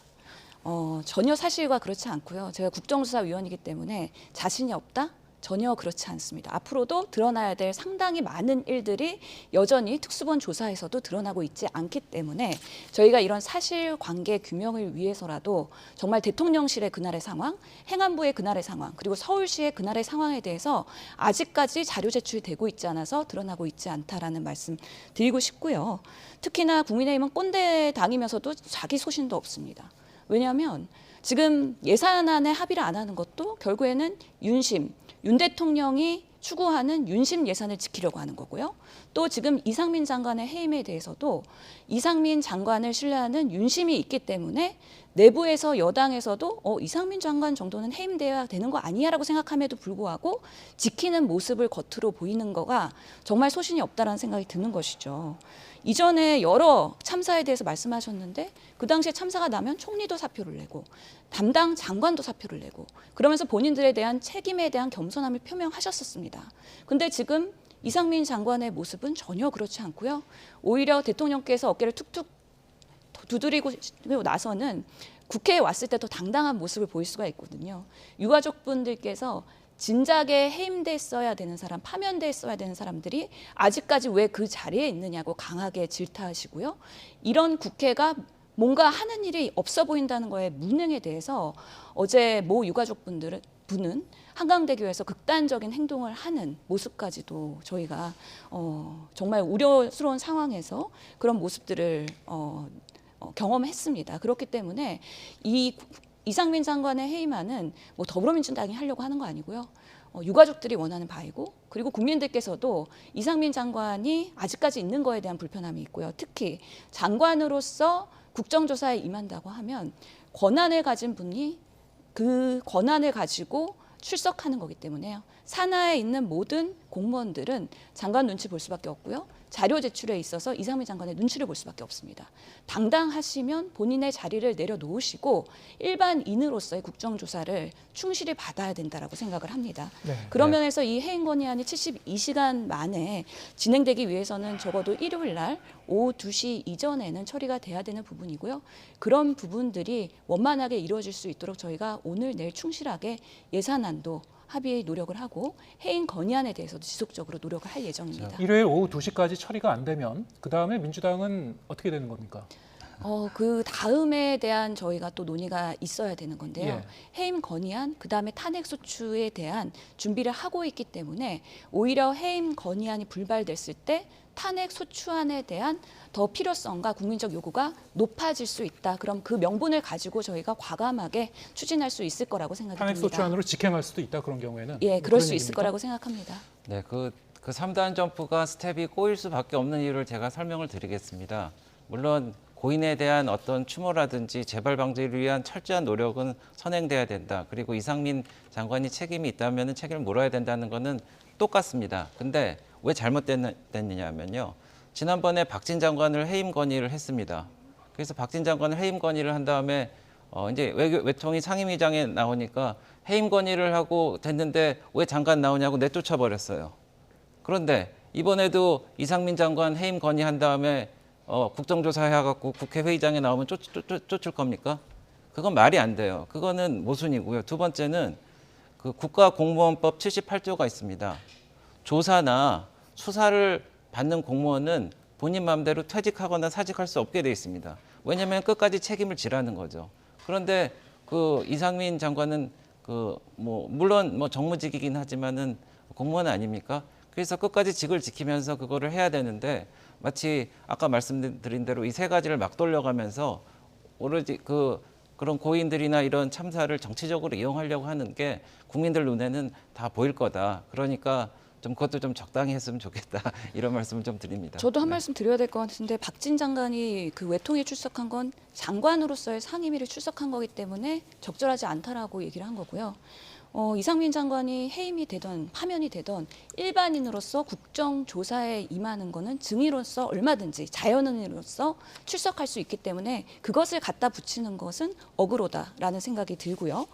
전혀 사실과 그렇지 않고요. 제가 국정조사위원이기 때문에 자신이 없다? 전혀 그렇지 않습니다. 앞으로도 드러나야 될 상당히 많은 일들이 여전히 특수본 조사에서도 드러나고 있지 않기 때문에 저희가 이런 사실관계 규명을 위해서라도 정말 대통령실의 그날의 상황, 행안부의 그날의 상황, 그리고 서울시의 그날의 상황에 대해서 아직까지 자료 제출이 되고 있지 않아서 드러나고 있지 않다라는 말씀 드리고 싶고요. 특히나 국민의힘은 꼰대 당이면서도 자기 소신도 없습니다. 왜냐하면 지금 예산안에 합의를 안 하는 것도 결국에는 윤 대통령이 추구하는 윤심 예산을 지키려고 하는 거고요. 또 지금 이상민 장관의 해임에 대해서도 이상민 장관을 신뢰하는 윤심이 있기 때문에 내부에서 여당에서도 이상민 장관 정도는 해임돼야 되는 거 아니야라고 생각함에도 불구하고 지키는 모습을 겉으로 보이는 거가 정말 소신이 없다라는 생각이 드는 것이죠. 이전에 여러 참사에 대해서 말씀하셨는데 그 당시에 참사가 나면 총리도 사표를 내고 담당 장관도 사표를 내고 그러면서 본인들에 대한 책임에 대한 겸손함을 표명하셨었습니다. 근데 지금 이상민 장관의 모습은 전혀 그렇지 않고요. 오히려 대통령께서 어깨를 툭툭 두드리고 나서는 국회에 왔을 때 더 당당한 모습을 보일 수가 있거든요. 유가족분들께서 진작에 해임됐어야 되는 사람, 파면됐어야 되는 사람들이 아직까지 왜 그 자리에 있느냐고 강하게 질타하시고요. 이런 국회가 뭔가 하는 일이 없어 보인다는 거에 무능에 대해서 어제 모 유가족분은 한강대교에서 극단적인 행동을 하는 모습까지도 저희가 정말 우려스러운 상황에서 그런 모습들을 경험했습니다. 그렇기 때문에 이상민 장관의 해임안은 뭐 더불어민주당이 하려고 하는 거 아니고요. 유가족들이 원하는 바이고 그리고 국민들께서도 이상민 장관이 아직까지 있는 거에 대한 불편함이 있고요. 특히 장관으로서 국정조사에 임한다고 하면 권한을 가진 분이 그 권한을 가지고 출석하는 거기 때문에요. 산하에 있는 모든 공무원들은 장관 눈치 볼 수밖에 없고요. 자료 제출에 있어서 이상민 장관의 눈치를 볼 수밖에 없습니다. 당당하시면 본인의 자리를 내려놓으시고 일반인으로서의 국정조사를 충실히 받아야 된다라고 생각을 합니다. 그런 면에서 이 해임 건의안이 72시간 만에 진행되기 위해서는 적어도 일요일 날 오후 2시 이전에는 처리가 돼야 되는 부분이고요. 그런 부분들이 원만하게 이루어질 수 있도록 저희가 오늘 내일 충실하게 예산안도 합의의 노력을 하고 해임 건의안에 대해서도 지속적으로 노력을 할 예정입니다. 일요일 오후 2시까지 처리가 안 되면 그다음에 민주당은 어떻게 되는 겁니까? 그 다음에 대한 저희가 또 논의가 있어야 되는 건데요. 예. 해임 건의안, 그다음에 탄핵 소추에 대한 준비를 하고 있기 때문에 오히려 해임 건의안이 불발됐을 때 탄핵 소추안에 대한 더 필요성과 국민적 요구가 높아질 수 있다. 그럼 그 명분을 가지고 저희가 과감하게 추진할 수 있을 거라고 생각이 듭니다. 탄핵 소추안으로 직행할 수도 있다 그런 경우에는? 예, 그럴 수 있을 거라고 생각합니다. 네, 그 3단 점프가 스텝이 꼬일 수밖에 없는 이유를 제가 설명을 드리겠습니다. 물론 고인에 대한 어떤 추모라든지 재발 방지를 위한 철저한 노력은 선행돼야 된다. 그리고 이상민 장관이 책임이 있다면 책임을 물어야 된다는 것은 똑같습니다. 근데 왜 잘못됐느냐면요. 지난번에 박진 장관을 해임 건의를 했습니다. 그래서 박진 장관을 해임 건의를 한 다음에 이제 외통위 상임위장에 나오니까 해임 건의를 하고 됐는데 왜 장관 나오냐고 내쫓아 버렸어요. 그런데 이번에도 이상민 장관 해임 건의한 다음에 국정조사 해갖고 국회 회의장에 나오면 쫓을 겁니까? 그건 말이 안 돼요. 그거는 모순이고요. 두 번째는 그 국가공무원법 78조가 있습니다. 조사나 수사를 받는 공무원은 본인 마음대로 퇴직하거나 사직할 수 없게 돼 있습니다. 왜냐하면 끝까지 책임을 지라는 거죠. 그런데 그 이상민 장관은 물론 정무직이긴 하지만은 공무원 아닙니까? 그래서 끝까지 직을 지키면서 그거를 해야 되는데 마치 아까 말씀드린 대로 이 세 가지를 막 돌려가면서 오로지 그런 고인들이나 이런 참사를 정치적으로 이용하려고 하는 게 국민들 눈에는 다 보일 거다. 그러니까 좀 그것도 좀 적당히 했으면 좋겠다 이런 말씀을 좀 드립니다. 저도 한 말씀 드려야 될 것 같은데 박진 장관이 그 외통에 출석한 건 장관으로서의 상임위를 출석한 거기 때문에 적절하지 않다라고 얘기를 한 거고요. 이상민 장관이 해임이 되던 파면이 되던 일반인으로서 국정조사에 임하는 거는 증인으로서 얼마든지 자연인으로서 출석할 수 있기 때문에 그것을 갖다 붙이는 것은 억울하다라는 생각이 들고요.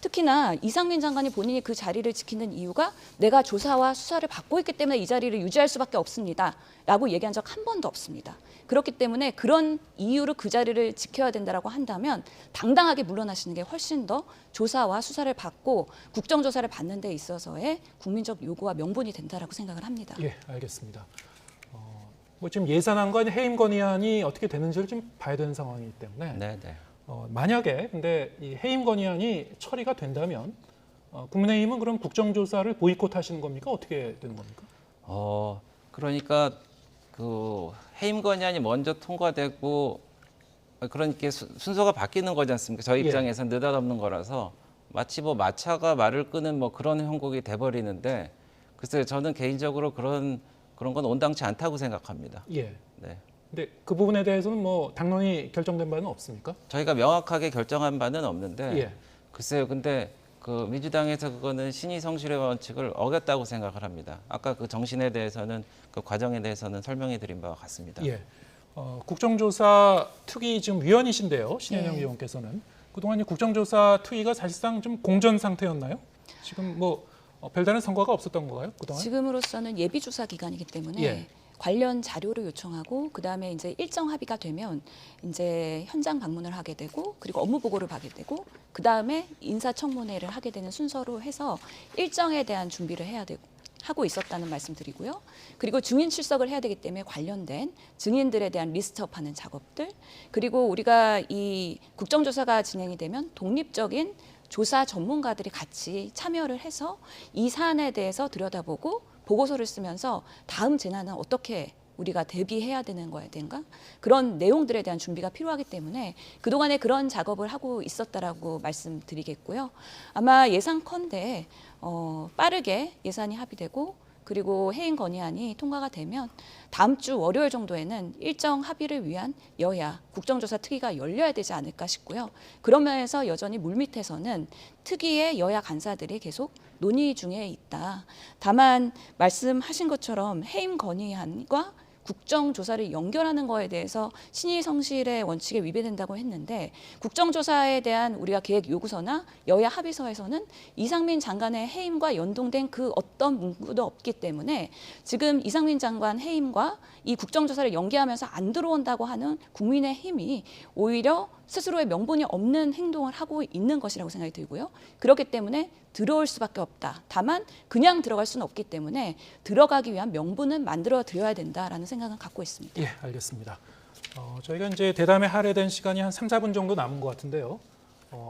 특히나 이상민 장관이 본인이 그 자리를 지키는 이유가 내가 조사와 수사를 받고 있기 때문에 이 자리를 유지할 수밖에 없습니다. 라고 얘기한 적 한 번도 없습니다. 그렇기 때문에 그런 이유로 그 자리를 지켜야 된다고 한다면 당당하게 물러나시는 게 훨씬 더 조사와 수사를 받고 국정조사를 받는 데 있어서의 국민적 요구와 명분이 된다라고 생각을 합니다. 예, 알겠습니다. 뭐 지금 예산안과 해임 건의안이 어떻게 되는지를 좀 봐야 되는 상황이기 때문에 네. 만약에 근데 이 해임 건의안이 처리가 된다면 국민의힘은 그럼 국정조사를 보이콧하시는 겁니까? 어떻게 되는 겁니까? 그러니까 그 해임 건의안이 먼저 통과되고 그러니까 순서가 바뀌는 거지 않습니까? 저희 입장에서는 느닷없는 거라서 마치 뭐 마차가 말을 끄는 뭐 그런 형국이 돼버리는데 글쎄요, 저는 개인적으로 그런 건 온당치 않다고 생각합니다. 예. 네. 근데 그 부분에 대해서는 뭐 당론이 결정된 바는 없습니까? 저희가 명확하게 결정한 바는 없는데 예. 글쎄요, 근데 그 민주당에서 그거는 신의 성실의 원칙을 어겼다고 생각을 합니다. 아까 그 정신에 대해서는 그 과정에 대해서는 설명해 드린 바와 같습니다. 예. 국정조사 특위 지금 위원이신데요, 신현영 네. 의원께서는 그동안 이 국정조사 특위가 사실상 좀 공전 상태였나요? 지금 뭐 별다른 성과가 없었던 건가요? 그동안? 지금으로서는 예비조사 기간이기 때문에 예. 관련 자료를 요청하고 그다음에 이제 일정 합의가 되면 이제 현장 방문을 하게 되고 그리고 업무 보고를 받게 되고 그다음에 인사청문회를 하게 되는 순서로 해서 일정에 대한 준비를 해야 되고 하고 있었다는 말씀드리고요. 그리고 증인 출석을 해야 되기 때문에 관련된 증인들에 대한 리스트업하는 작업들 그리고 우리가 이 국정조사가 진행이 되면 독립적인 조사 전문가들이 같이 참여를 해서 이 사안에 대해서 들여다보고 보고서를 쓰면서 다음 재난은 어떻게 우리가 대비해야 되는 거에 대한가 그런 내용들에 대한 준비가 필요하기 때문에 그동안에 그런 작업을 하고 있었다라고 말씀드리겠고요. 아마 예상컨대 빠르게 예산이 합의되고 그리고 해임 건의안이 통과가 되면 다음 주 월요일 정도에는 일정 합의를 위한 여야 국정조사 특위가 열려야 되지 않을까 싶고요. 그런 면에서 여전히 물밑에서는 특위의 여야 간사들이 계속 논의 중에 있다. 다만 말씀하신 것처럼 해임 건의안과 국정조사를 연결하는 거에 대해서 신의 성실의 원칙에 위배된다고 했는데 국정조사에 대한 우리가 계획 요구서나 여야 합의서에서는 이상민 장관의 해임과 연동된 그 어떤 문구도 없기 때문에 지금 이상민 장관 해임과 이 국정조사를 연계하면서 안 들어온다고 하는 국민의힘이 오히려 스스로의 명분이 없는 행동을 하고 있는 것이라고 생각이 들고요. 그렇기 때문에 들어올 수밖에 없다. 다만 그냥 들어갈 수는 없기 때문에 들어가기 위한 명분은 만들어 드려야 된다라는 생각은 갖고 있습니다. 예, 알겠습니다. 저희가 이제 대담에 할애된 시간이 한 3, 4분 정도 남은 것 같은데요.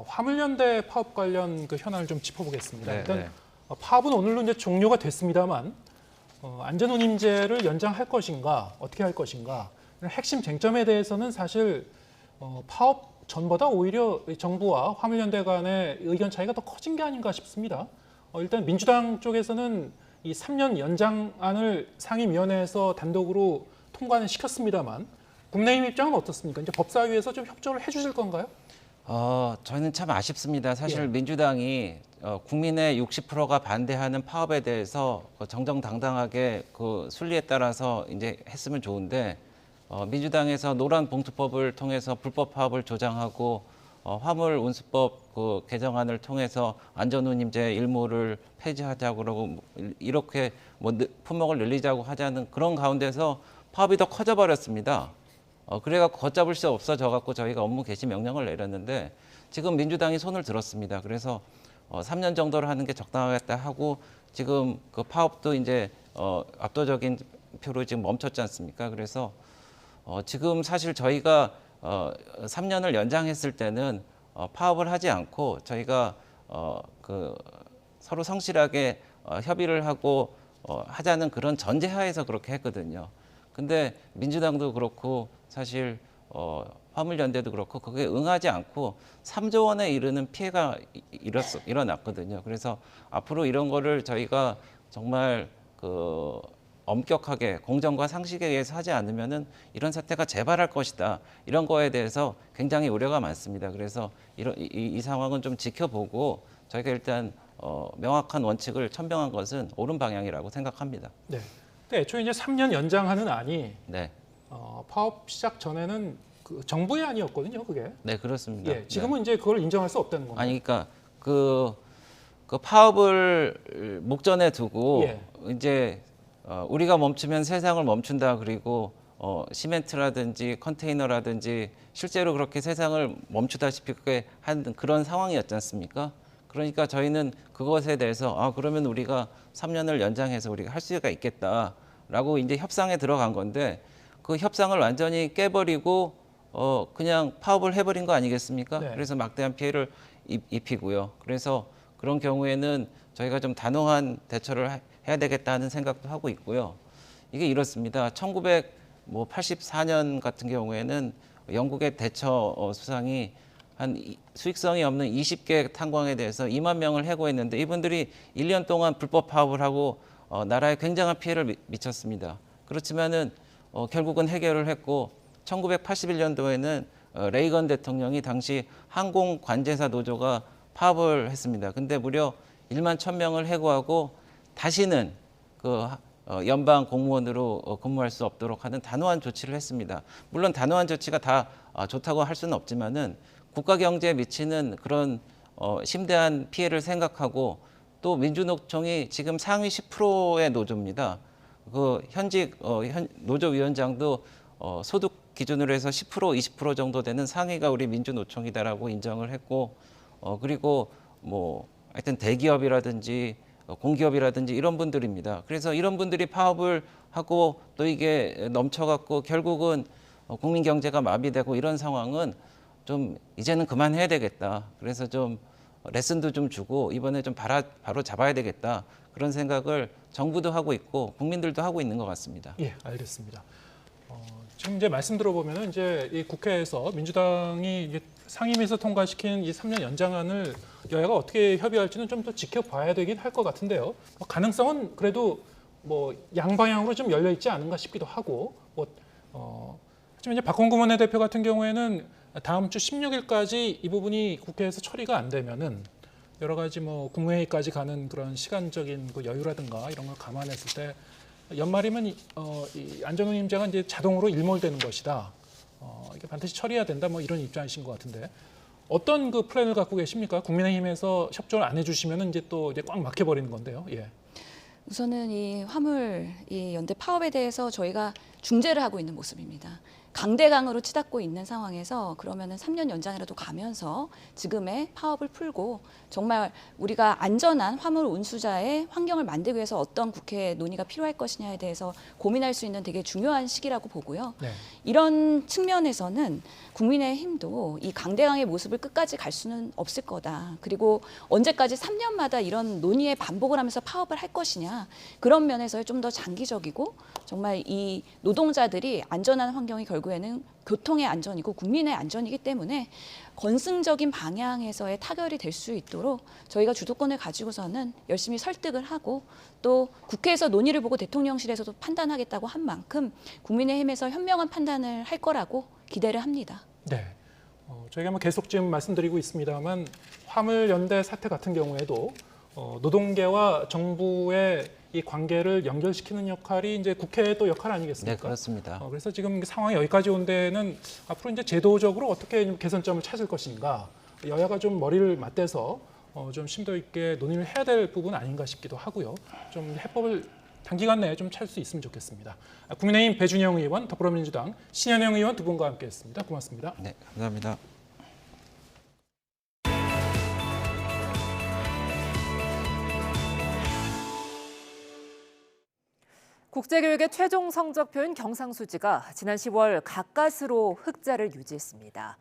화물연대 파업 관련 그 현안을 좀 짚어보겠습니다. 일단 파업은 오늘로 이제 종료가 됐습니다만 안전운임제를 연장할 것인가, 어떻게 할 것인가 핵심 쟁점에 대해서는 사실 파업 전보다 오히려 정부와 화물연대 간의 의견 차이가 더 커진 게 아닌가 싶습니다. 일단 민주당 쪽에서는 이 3년 연장안을 상임위원회에서 단독으로 통과는 시켰습니다만 국민의힘 입장은 어떻습니까? 이제 법사위에서 좀 협조를 해주실 건가요? 저는 참 아쉽습니다. 사실 민주당이 국민의 60%가 반대하는 파업에 대해서 정정당당하게 그 순리에 따라서 이제 했으면 좋은데 민주당에서 노란봉투법을 통해서 불법 파업을 조장하고 화물운수법 그 개정안을 통해서 안전운임제 일부를 폐지하자고 그러고 이렇게 뭐 품목을 늘리자고 하자는 그런 가운데서 파업이 더 커져버렸습니다. 그래갖고 걷잡을 수 없어져 갖고 저희가 업무 개시 명령을 내렸는데 지금 민주당이 손을 들었습니다. 그래서 3년 정도를 하는 게 적당하겠다 하고 지금 그 파업도 이제 압도적인 표로 지금 멈췄지 않습니까? 그래서 지금 사실 저희가 3년을 연장했을 때는 파업을 하지 않고 저희가 그 서로 성실하게 협의를 하고 하자는 그런 전제하에서 그렇게 했거든요. 근데 민주당도 그렇고 사실 화물연대도 그렇고 그게 응하지 않고 3조 원에 이르는 피해가 일어났거든요. 그래서 앞으로 이런 거를 저희가 정말 그 엄격하게 공정과 상식에 의해서 하지 않으면은 이런 사태가 재발할 것이다. 이런 거에 대해서 굉장히 우려가 많습니다. 그래서 이 상황은 좀 지켜보고 저희가 일단 명확한 원칙을 천명한 것은 옳은 방향이라고 생각합니다. 네. 근데 애초에 이제 3년 연장하는 안이 네. 파업 시작 전에는 그 정부의 안이었거든요, 그게. 네, 그렇습니다. 예, 지금은 이제 그걸 인정할 수 없다는 겁니다. 아니, 그러니까 그 파업을 목전에 두고 예. 이제 우리가 멈추면 세상을 멈춘다. 그리고 시멘트라든지 컨테이너라든지 실제로 그렇게 세상을 멈추다시피 한 그런 상황이었지 않습니까? 그러니까 저희는 그것에 대해서 그러면 우리가 3년을 연장해서 우리가 할 수가 있겠다라고 이제 협상에 들어간 건데 그 협상을 완전히 깨버리고 그냥 파업을 해버린 거 아니겠습니까? 네. 그래서 막대한 피해를 입히고요. 그래서 그런 경우에는 저희가 좀 단호한 대처를 해야 되겠다는 생각도 하고 있고요. 이게 이렇습니다. 1984년 같은 경우에는 영국의 대처 수상이 한 수익성이 없는 20개 탄광에 대해서 2만 명을 해고했는데 이분들이 1년 동안 불법 파업을 하고 나라에 굉장한 피해를 미쳤습니다. 그렇지만은 결국은 해결을 했고 1981년도에는 레이건 대통령이 당시 항공관제사 노조가 파업을 했습니다. 근데 무려 1만 1,000명을 해고하고 다시는 그 연방 공무원으로 근무할 수 없도록 하는 단호한 조치를 했습니다. 물론 단호한 조치가 다 좋다고 할 수는 없지만은 국가 경제에 미치는 그런 심대한 피해를 생각하고 또 민주노총이 지금 상위 10%의 노조입니다. 그 현직 노조위원장도 소득 기준으로 해서 10% 20% 정도 되는 상위가 우리 민주노총이다라고 인정을 했고 그리고 뭐 하여튼 대기업이라든지 공기업이라든지 이런 분들입니다. 그래서 이런 분들이 파업을 하고 또 이게 넘쳐갖고 결국은 국민 경제가 마비되고 이런 상황은 좀 이제는 그만해야 되겠다. 그래서 좀 레슨도 좀 주고 이번에 좀 바로 잡아야 되겠다. 그런 생각을 정부도 하고 있고 국민들도 하고 있는 것 같습니다. 예, 알겠습니다. 지금 이제 말씀 들어보면은 이제 이 국회에서 민주당이 이게 상임위에서 통과시킨 이 3년 연장안을 여야가 어떻게 협의할지는 좀 더 지켜봐야 되긴 할 것 같은데요. 가능성은 그래도 뭐 양방향으로 좀 열려 있지 않은가 싶기도 하고. 하지만 이제 박홍근 원내대표 같은 경우에는 다음 주 16일까지 이 부분이 국회에서 처리가 안 되면은 여러 가지 뭐 국무회의까지 가는 그런 시간적인 그 여유라든가 이런 걸 감안했을 때 연말이면 이 안전운 임자가 이제 자동으로 일몰되는 것이다. 이게 반드시 처리해야 된다. 뭐 이런 입장이신 것 같은데 어떤 그 플랜을 갖고 계십니까? 국민의힘에서 협조를 안 해주시면은 이제 또 이제 꽉 막혀버리는 건데요. 예. 우선은 이 화물 이 연대 파업에 대해서 저희가 중재를 하고 있는 모습입니다. 강대강으로 치닫고 있는 상황에서 그러면은 3년 연장이라도 가면서 지금의 파업을 풀고 정말 우리가 안전한 화물 운수자의 환경을 만들기 위해서 어떤 국회 논의가 필요할 것이냐에 대해서 고민할 수 있는 되게 중요한 시기라고 보고요. 네. 이런 측면에서는 국민의힘도 이 강대강의 모습을 끝까지 갈 수는 없을 거다. 그리고 언제까지 3년마다 이런 논의의 반복을 하면서 파업을 할 것이냐. 그런 면에서 좀 더 장기적이고 정말 이 노동자들이 안전한 환경이 결국에는 교통의 안전이고 국민의 안전이기 때문에 건승적인 방향에서의 타결이 될 수 있도록 저희가 주도권을 가지고서는 열심히 설득을 하고 또 국회에서 논의를 보고 대통령실에서도 판단하겠다고 한 만큼 국민의힘에서 현명한 판단을 할 거라고 기대를 합니다. 네. 저희가 뭐 계속 지금 말씀드리고 있습니다만 화물연대 사태 같은 경우에도 노동계와 정부의 이 관계를 연결시키는 역할이 이제 국회의 또 역할 아니겠습니까? 네, 그렇습니다. 그래서 지금 상황이 여기까지 온 데는 앞으로 이제 제도적으로 어떻게 좀 개선점을 찾을 것인가, 여야가 좀 머리를 맞대서 좀 심도 있게 논의를 해야 될 부분 아닌가 싶기도 하고요. 좀 해법을 단기간 내에 좀 찾을 수 있으면 좋겠습니다. 국민의힘 배준영 의원, 더불어민주당 신현영 의원 두 분과 함께했습니다. 고맙습니다. 네, 감사합니다. 국제교육의 최종 성적표인 경상수지가 지난 10월 가까스로 흑자를 유지했습니다.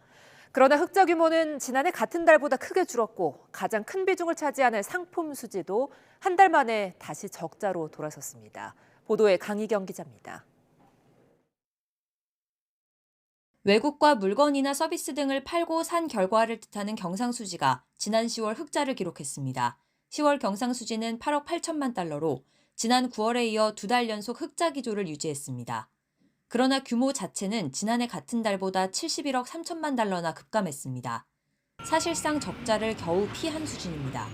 그러나 흑자 규모는 지난해 같은 달보다 크게 줄었고 가장 큰 비중을 차지하는 상품 수지도 한 달 만에 다시 적자로 돌아섰습니다. 보도에 강희경 기자입니다. 외국과 물건이나 서비스 등을 팔고 산 결과를 뜻하는 경상수지가 지난 10월 흑자를 기록했습니다. 10월 경상수지는 8억 8천만 달러로 지난 9월에 이어 2달 연속 흑자 기조를 유지했습니다. 그러나 규모 자체는 지난해 같은 달보다 71억 3천만 달러나 급감했습니다. 사실상 적자를 겨우 피한 수준입니다.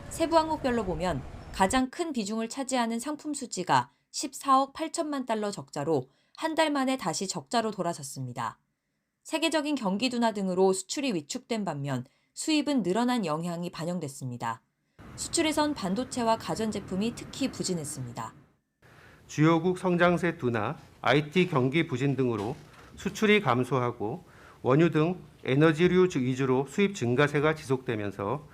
세부 항목별로 보면 가장 큰 비중을 차지하는 상품 수지가 14억 8천만 달러 적자로 한 달 만에 다시 적자로 돌아섰습니다. 세계적인 경기 둔화 등으로 수출이 위축된 반면 수입은 늘어난 영향이 반영됐습니다. 수출에선 반도체와 가전제품이 특히 부진했습니다. 주요국 성장세 둔화, IT 경기 부진 등으로 수출이 감소하고 원유 등 에너지류 위주로 수입 증가세가 지속되면서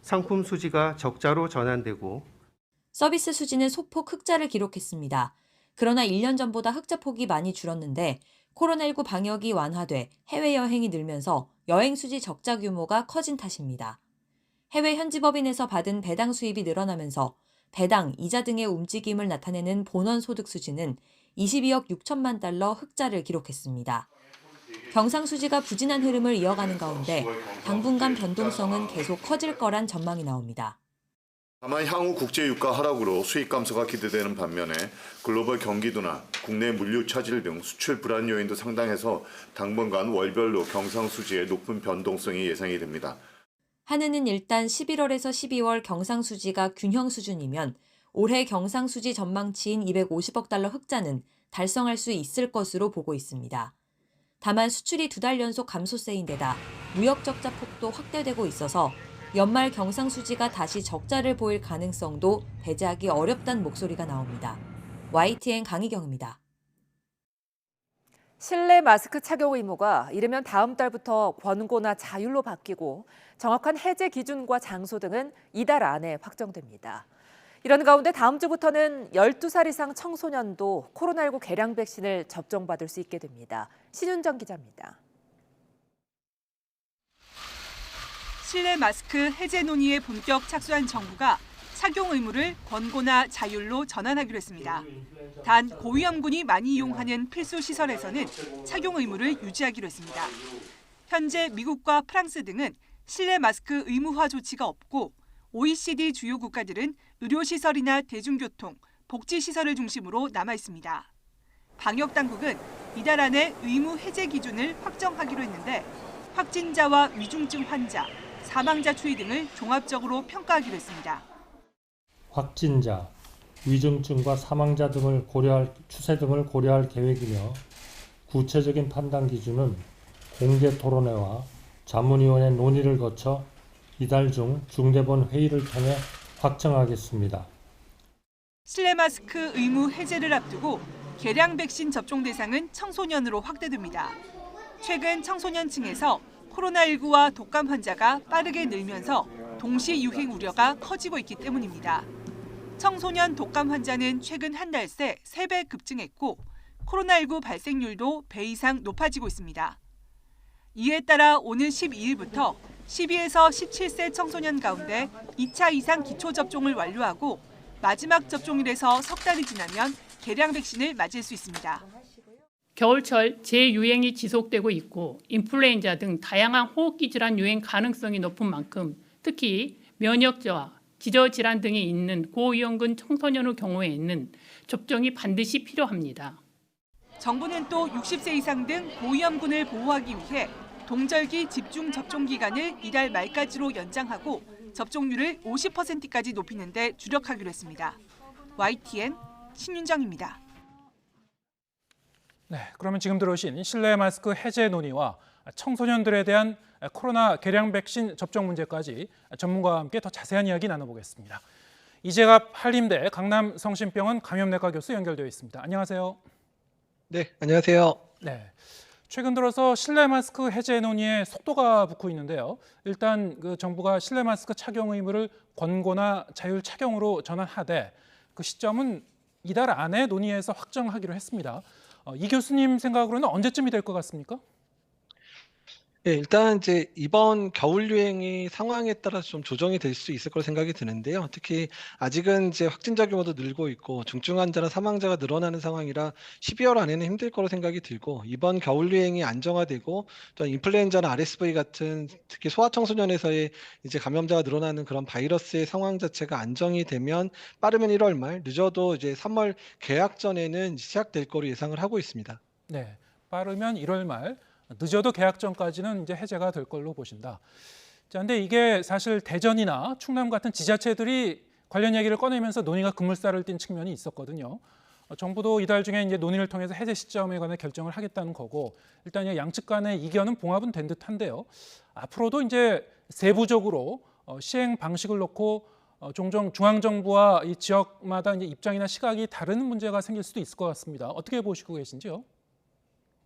상품 수지가 적자로 전환되고 서비스 수지는 소폭 흑자를 기록했습니다. 그러나 1년 전보다 흑자 폭이 많이 줄었는데 코로나19 방역이 완화돼 해외여행이 늘면서 여행 수지 적자 규모가 커진 탓입니다. 해외 현지 법인에서 받은 배당 수입이 늘어나면서 배당, 이자 등의 움직임을 나타내는 본원 소득 수지는 22억 6천만 달러 흑자를 기록했습니다. 경상 수지가 부진한 흐름을 이어가는 가운데 당분간 변동성은 계속 커질 거란 전망이 나옵니다. 다만 향후 국제 유가 하락으로 수익 감소가 기대되는 반면에 글로벌 경기 둔화, 국내 물류 차질 등 수출 불안 요인도 상당해서 당분간 월별로 경상 수지의 높은 변동성이 예상이 됩니다. 한은은 일단 11월에서 12월 경상 수지가 균형 수준이면 올해 경상 수지 전망치인 250억 달러 흑자는 달성할 수 있을 것으로 보고 있습니다. 다만 수출이 2달 연속 감소세인데다 무역 적자 폭도 확대되고 있어서 연말 경상 수지가 다시 적자를 보일 가능성도 배제하기 어렵다는 목소리가 나옵니다. YTN 강희경입니다. 실내 마스크 착용 의무가 이르면 다음 달부터 권고나 자율로 바뀌고 정확한 해제 기준과 장소 등은 이달 안에 확정됩니다. 이런 가운데 다음 주부터는 12살 이상 청소년도 코로나19 개량 백신을 접종받을 수 있게 됩니다. 신윤정 기자입니다. 실내 마스크 해제 논의에 본격 착수한 정부가 착용 의무를 권고나 자율로 전환하기로 했습니다. 단 고위험군이 많이 이용하는 필수 시설에서는 착용 의무를 유지하기로 했습니다. 현재 미국과 프랑스 등은 실내 마스크 의무화 조치가 없고 OECD 주요 국가들은 의료시설이나 대중교통, 복지시설을 중심으로 남아 있습니다. 방역당국은 이달 안에 의무 해제 기준을 확정하기로 했는데 확진자와 위중증 환자, 사망자 추이 등을 종합적으로 평가하기로 했습니다. 확진자, 위중증과 사망자 등을 고려할 추세 등을 고려할 계획이며 구체적인 판단 기준은 공개 토론회와 자문위원회 논의를 거쳐 이달 중 중대본 회의를 통해 확정하겠습니다. 실내 마스크 의무 해제를 앞두고 개량 백신 접종 대상은 청소년으로 확대됩니다. 최근 청소년층에서 코로나19와 독감 환자가 빠르게 늘면서 동시 유행 우려가 커지고 있기 때문입니다. 청소년 독감 환자는 최근 한 달 새 3배 급증했고 코로나19 발생률도 배 이상 높아지고 있습니다. 이에 따라 오는 12일부터 12에서 17세 청소년 가운데 2차 이상 기초 접종을 완료하고 마지막 접종일에서 석 달이 지나면 개량 백신을 맞을 수 있습니다. 겨울철 재유행이 지속되고 있고 인플루엔자 등 다양한 호흡기 질환 유행 가능성이 높은 만큼 특히 면역 저하, 기저질환 등이 있는 고위험군 청소년의 경우에는 접종이 반드시 필요합니다. 정부는 또 60세 이상 등 고위험군을 보호하기 위해 동절기 집중 접종 기간을 이달 말까지로 연장하고 접종률을 50%까지 높이는 데 주력하기로 했습니다. YTN 신윤정입니다. 네, 그러면 지금 들어오신 실내 마스크 해제 논의와 청소년들에 대한 코로나 개량 백신 접종 문제까지 전문가와 함께 더 자세한 이야기 나눠보겠습니다. 이재갑 한림대 강남성심병원 감염내과 교수 연결되어 있습니다. 안녕하세요. 네, 안녕하세요. 네, 최근 들어서 실내 마스크 해제 논의에 속도가 붙고 있는데요. 일단 정부가 실내 마스크 착용 의무를 권고나 자율 착용으로 전환하되 그 시점은 이달 안에 논의해서 확정하기로 했습니다. 이 교수님 생각으로는 언제쯤이 될 것 같습니까? 예, 일단 이제 이번 겨울 유행이 상황에 따라서 좀 조정이 될 수 있을 거로 생각이 드는데요. 특히 아직은 이제 확진자 규모도 늘고 있고 중증 환자나 사망자가 늘어나는 상황이라 12월 안에는 힘들 거로 생각이 들고 이번 겨울 유행이 안정화되고 또 인플루엔자나 RSV 같은 특히 소아청소년에서의 이제 감염자가 늘어나는 그런 바이러스의 상황 자체가 안정이 되면 빠르면 1월 말, 늦어도 이제 3월 개학 전에는 시작될 거로 예상을 하고 있습니다. 네, 빠르면 1월 말, 늦어도 개학 전까지는 이제 해제가 될 걸로 보신다. 자, 근데 이게 사실 대전이나 충남 같은 지자체들이 관련 얘기를 꺼내면서 논의가 급물살을 띈 측면이 있었거든요. 정부도 이달 중에 이제 논의를 통해서 해제 시점에 관해 결정을 하겠다는 거고, 일단 양측 간의 이견은 봉합은 된 듯한데요. 앞으로도 이제 세부적으로 시행 방식을 놓고 종종 중앙 정부와 이 지역마다 이제 입장이나 시각이 다른 문제가 생길 수도 있을 것 같습니다. 어떻게 보시고 계신지요?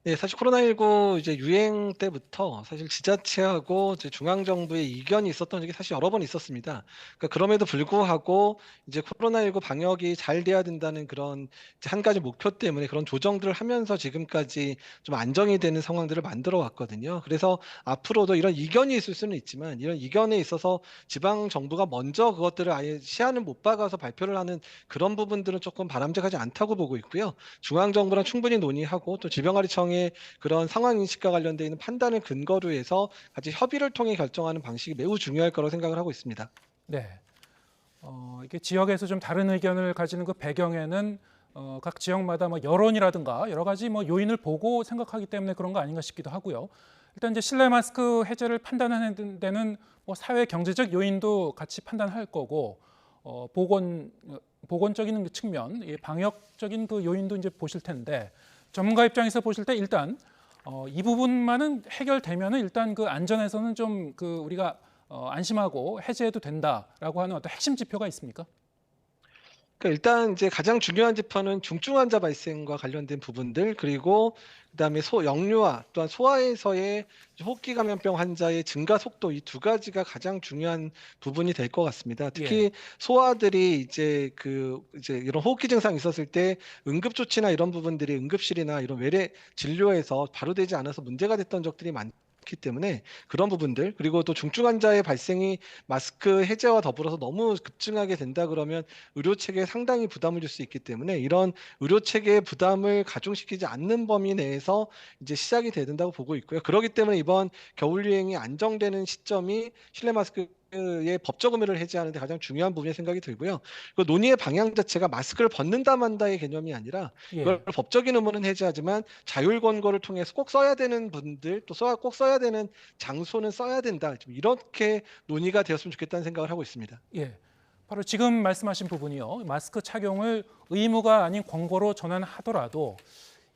네, 사실 코로나19 이제 유행 때부터 사실 지자체하고 이제 중앙정부의 이견이 있었던 적이 사실 여러 번 있었습니다. 그러니까 그럼에도 불구하고 이제 코로나19 방역이 잘 돼야 된다는 그런 이제 한 가지 목표 때문에 그런 조정들을 하면서 지금까지 좀 안정이 되는 상황들을 만들어 왔거든요. 그래서 앞으로도 이런 이견이 있을 수는 있지만 이런 이견에 있어서 지방 정부가 먼저 그것들을 아예 시한을 못 박아서 발표를 하는 그런 부분들은 조금 바람직하지 않다고 보고 있고요. 중앙정부랑 충분히 논의하고 또 질병관리청의 그런 상황 인식과 관련돼 있는 판단을 근거로 해서 같이 협의를 통해 결정하는 방식이 매우 중요할 거라고 생각을 하고 있습니다. 네, 이게 지역에서 좀 다른 의견을 가지는 그 배경에는 각 지역마다 뭐 여론이라든가 여러 가지 뭐 요인을 보고 생각하기 때문에 그런 거 아닌가 싶기도 하고요. 일단 이제 실내 마스크 해제를 판단하는 데는 뭐 사회 경제적 요인도 같이 판단할 거고 보건적인 그 측면, 방역적인 그 요인도 이제 보실 텐데. 전문가 입장에서 보실 때 일단 이 부분만은 해결되면은 일단 그 안전에서는 좀 그 우리가 안심하고 해제해도 된다라고 하는 어떤 핵심 지표가 있습니까? 그러니까 일단 이제 가장 중요한 지표는 중증 환자 발생과 관련된 부분들 그리고 그다음에 영유아 또한 소아에서의 호흡기 감염병 환자의 증가 속도 이 두 가지가 가장 중요한 부분이 될 것 같습니다. 특히 소아들이 이제 이런 호흡기 증상이 있었을 때 응급 조치나 이런 부분들이 응급실이나 이런 외래 진료에서 바로 되지 않아서 문제가 됐던 적들이 많기 때문에 그런 부분들 그리고 또 중증 환자의 발생이 마스크 해제와 더불어서 너무 급증하게 된다 그러면 의료 체계에 상당히 부담을 줄 수 있기 때문에 이런 의료 체계의 부담을 가중시키지 않는 범위 내에서 이제 시작이 돼야 된다고 보고 있고요. 그렇기 때문에 이번 겨울 유행이 안정되는 시점이 실내 마스크의 법적 의무를 해제하는 데 가장 중요한 부분이 생각이 들고요. 그 논의의 방향 자체가 마스크를 벗는다 만다의 개념이 아니라 이걸 법적인 의무는 해제하지만 자율 권고를 통해서 꼭 써야 되는 분들 또 꼭 써야 되는 장소는 써야 된다. 좀 이렇게 논의가 되었으면 좋겠다는 생각을 하고 있습니다. 예, 바로 지금 말씀하신 부분이요. 마스크 착용을 의무가 아닌 권고로 전환하더라도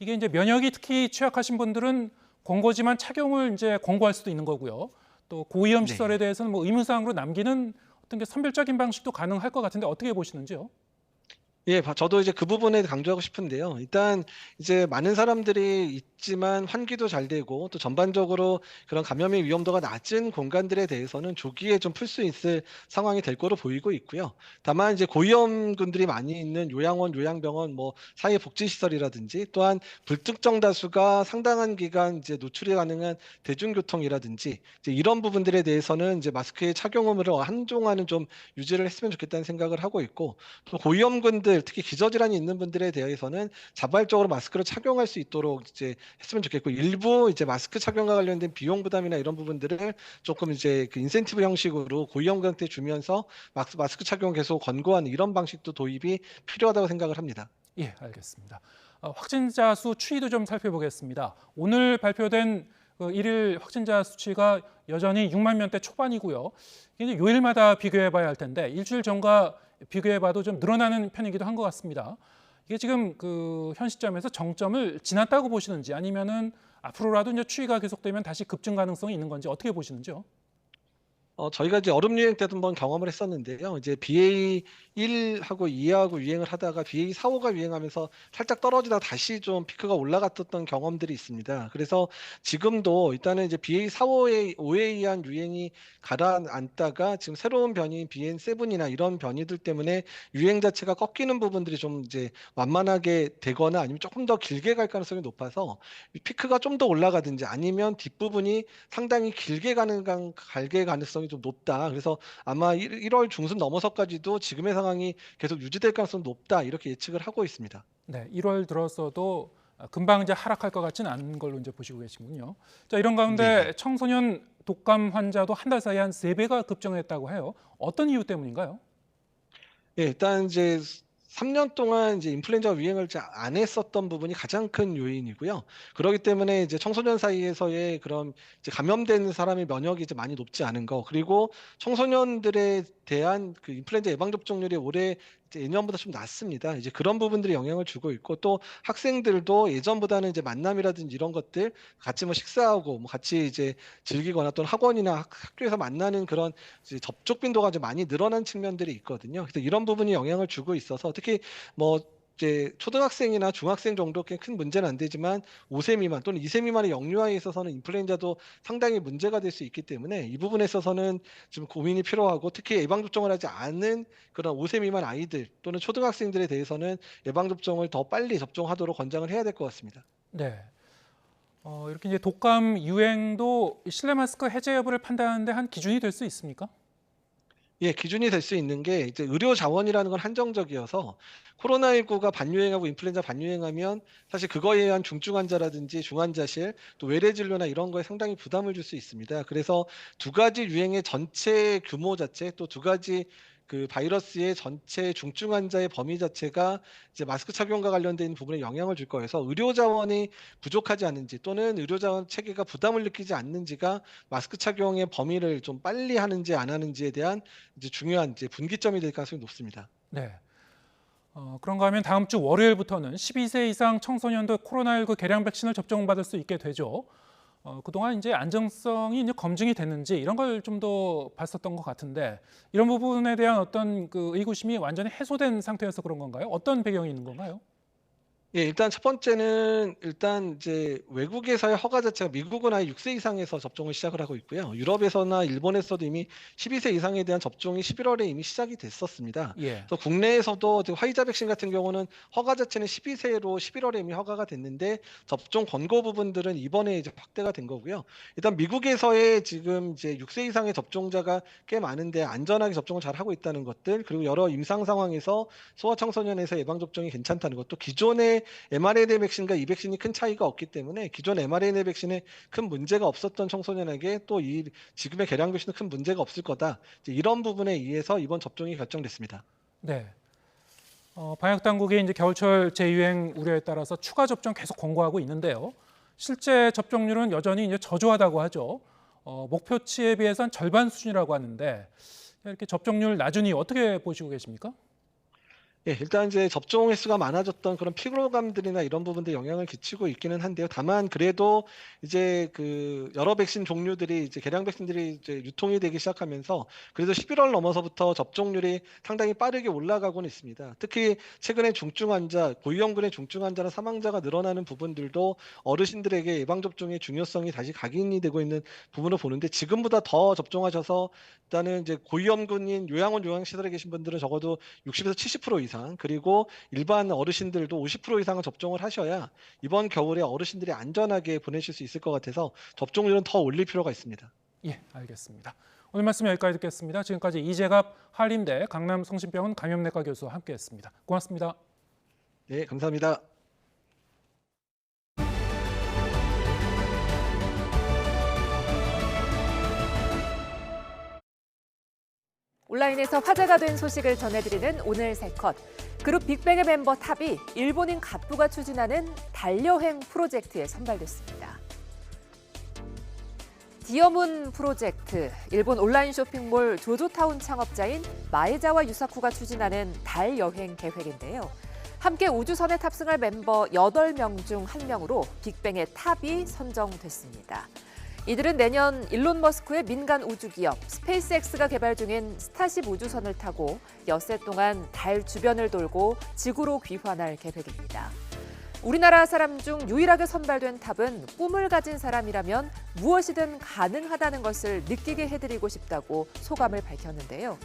이게 이제 면역이 특히 취약하신 분들은 권고지만 착용을 이제 권고할 수도 있는 거고요. 또 고위험 시설에 대해서는 뭐 의무사항으로 남기는 어떤 게 선별적인 방식도 가능할 것 같은데 어떻게 보시는지요? 예, 저도 이제 그 부분에 강조하고 싶은데요. 일단 이제 많은 사람들이 있지만 환기도 잘 되고 또 전반적으로 그런 감염의 위험도가 낮은 공간들에 대해서는 조기에 좀 풀 수 있을 상황이 될 거로 보이고 있고요. 다만 이제 고위험군들이 많이 있는 요양원, 요양병원, 뭐 사회복지시설이라든지 또한 불특정 다수가 상당한 기간 이제 노출이 가능한 대중교통이라든지 이제 이런 부분들에 대해서는 이제 마스크의 착용 의무를 한동안은 좀 유지를 했으면 좋겠다는 생각을 하고 있고 또 고위험군들 특히 기저질환이 있는 분들에 대해서는 자발적으로 마스크를 착용할 수 있도록 이제 했으면 좋겠고 일부 이제 마스크 착용과 관련된 비용 부담이나 이런 부분들을 조금 이제 그 인센티브 형식으로 고위험군한테 주면서 마스크 착용 계속 권고하는 이런 방식도 도입이 필요하다고 생각을 합니다. 예, 알겠습니다. 확진자 수 추이도 좀 살펴보겠습니다. 오늘 발표된 일일 확진자 수치가 여전히 6만 명대 초반이고요. 이게 요일마다 비교해봐야 할 텐데 일주일 전과 비교해봐도 좀 늘어나는 편이기도 한 것 같습니다. 이게 지금 그 현 시점에서 정점을 지났다고 보시는지 아니면은 앞으로라도 이제 추이가 계속되면 다시 급증 가능성이 있는 건지 어떻게 보시는지요? 저희가 이제 얼음 유행 때도 한번 경험을 했었는데요. 이제 BA1하고 2하고 유행을 하다가 BA4, 5가 유행하면서 살짝 떨어지다가 다시 좀 피크가 올라갔었던 경험들이 있습니다. 그래서 지금도 일단은 이제 BA4, 5에 의한 유행이 가라앉다가 지금 새로운 변이인 BN7이나 이런 변이들 때문에 유행 자체가 꺾이는 부분들이 좀 이제 완만하게 되거나 아니면 조금 더 길게 갈 가능성이 높아서 이 피크가 좀 더 올라가든지 아니면 뒷부분이 상당히 길게 갈 가능성이 좀 높다. 그래서 아마 1월 중순 넘어서까지도 지금의 상황이 계속 유지될 가능성이 높다. 이렇게 예측을 하고 있습니다. 네, 1월 들어서도 금방 이제 하락할 것 같지는 않은 걸로 이제 보시고 계시군요. 자, 이런 가운데 네. 청소년 독감 환자도 한 달 사이에 한 3배가 급증했다고 해요. 어떤 이유 때문인가요? 예, 일단 이제 3년 동안 이제 인플루엔자가 유행을 잘 안 했었던 부분이 가장 큰 요인이고요. 그렇기 때문에 이제 청소년 사이에서의 그런 이제 감염된 사람의 면역이 이제 많이 높지 않은 거, 그리고 청소년들에 대한 그 인플루엔자 예방 접종률이 올해 이제 예년보다 좀 낮습니다. 이제 그런 부분들이 영향을 주고 있고, 또 학생들도 예전보다는 이제 만남이라든지 이런 것들 같이 뭐 식사하고 뭐 같이 이제 즐기거나 또는 학원이나 학교에서 만나는 그런 이제 접촉 빈도가 좀 많이 늘어난 측면들이 있거든요. 그래서 이런 부분이 영향을 주고 있어서 특히 뭐 이제 초등학생이나 중학생 정도 꽤 큰 문제는 안 되지만 5세 미만 또는 2세 미만의 영유아에 있어서는 인플루엔자도 상당히 문제가 될 수 있기 때문에 이 부분에 있어서는 좀 고민이 필요하고, 특히 예방접종을 하지 않은 그런 5세 미만 아이들 또는 초등학생들에 대해서는 예방접종을 더 빨리 접종하도록 권장을 해야 될 것 같습니다. 네. 이렇게 이제 독감 유행도 실내 마스크 해제 여부를 판단하는데 한 기준이 될 수 있습니까? 예, 기준이 될 수 있는 게 이제 의료 자원이라는 건 한정적이어서 코로나19가 반유행하고 인플루엔자 반유행하면 사실 그거에 의한 중증 환자라든지 중환자실 또 외래 진료나 이런 거에 상당히 부담을 줄 수 있습니다. 그래서 두 가지 유행의 전체 규모 자체, 또 두 가지 그 바이러스의 전체 중증 환자의 범위 자체가 이제 마스크 착용과 관련된 부분에 영향을 줄 거여서 의료 자원이 부족하지 않은지 또는 의료 자원 체계가 부담을 느끼지 않는지가 마스크 착용의 범위를 좀 빨리 하는지 안 하는지에 대한 이제 중요한 이제 분기점이 될 가능성이 높습니다. 네. 그런가 하면 다음 주 월요일부터는 12세 이상 청소년도 코로나19 개량 백신을 접종받을 수 있게 되죠. 그동안 이제 안정성이 이제 검증이 됐는지 이런 걸 좀 더 봤었던 것 같은데, 이런 부분에 대한 어떤 그 의구심이 완전히 해소된 상태여서 그런 건가요? 어떤 배경이 있는 건가요? 예, 일단 첫 번째는 일단 이제 외국에서의 허가 자체가 미국은 아예 6세 이상에서 접종을 시작을 하고 있고요. 유럽에서나 일본에서도 이미 12세 이상에 대한 접종이 11월에 이미 시작이 됐었습니다. 예. 그래서 국내에서도 지금 화이자 백신 같은 경우는 허가 자체는 12세로 11월에 이미 허가가 됐는데 접종 권고 부분들은 이번에 이제 확대가 된 거고요. 일단 미국에서의 지금 이제 6세 이상의 접종자가 꽤 많은데 안전하게 접종을 잘 하고 있다는 것들, 그리고 여러 임상 상황에서 소아청소년에서 예방 접종이 괜찮다는 것, 또 기존의 mRNA 백신과 이 백신이 큰 차이가 없기 때문에 기존 mRNA 백신에 큰 문제가 없었던 청소년에게 또 이 지금의 개량 백신은 큰 문제가 없을 거다. 이제 이런 부분에 의해서 이번 접종이 결정됐습니다. 네. 방역 당국이 이제 겨울철 재유행 우려에 따라서 추가 접종 계속 권고하고 있는데요. 실제 접종률은 여전히 이제 저조하다고 하죠. 목표치에 비해서는 절반 수준이라고 하는데, 이렇게 접종률 낮으니 어떻게 보시고 계십니까? 예, 일단 이제 접종 횟수가 많아졌던 그런 피로감들이나 이런 부분들 영향을 끼치고 있기는 한데요. 다만 그래도 이제 그 여러 백신 종류들이 이제 개량 백신들이 이제 유통이 되기 시작하면서 그래도 11월 넘어서부터 접종률이 상당히 빠르게 올라가고는 있습니다. 특히 최근에 중증 환자, 고위험군의 중증 환자나 사망자가 늘어나는 부분들도 어르신들에게 예방 접종의 중요성이 다시 각인이 되고 있는 부분을 보는데, 지금보다 더 접종하셔서 일단은 이제 고위험군인 요양원 요양시설에 계신 분들은 적어도 60에서 70% 이상, 그리고 일반 어르신들도 50% 이상은 접종을 하셔야 이번 겨울에 어르신들이 안전하게 보내실 수 있을 것 같아서 접종률은 더 올릴 필요가 있습니다. 예, 알겠습니다. 오늘 말씀 여기까지 듣겠습니다. 지금까지 이재갑 한림대 강남성심병원 감염내과 교수와 함께했습니다. 고맙습니다. 네, 감사합니다. 온라인에서 화제가 된 소식을 전해드리는 오늘 세 컷. 그룹 빅뱅의 멤버 탑이 일본인 갑부가 추진하는 달여행 프로젝트에 선발됐습니다. 디어문 프로젝트, 일본 온라인 쇼핑몰 조조타운 창업자인 마에자와 유사쿠가 추진하는 달여행 계획인데요. 함께 우주선에 탑승할 멤버 8명 중 1명으로 빅뱅의 탑이 선정됐습니다. 이들은 내년 일론 머스크의 민간 우주기업 스페이스X가 개발 중인 스타쉽 우주선을 타고 엿새 동안 달 주변을 돌고 지구로 귀환할 계획입니다. 우리나라 사람 중 유일하게 선발된 탑은 꿈을 가진 사람이라면 무엇이든 가능하다는 것을 느끼게 해드리고 싶다고 소감을 밝혔는데요.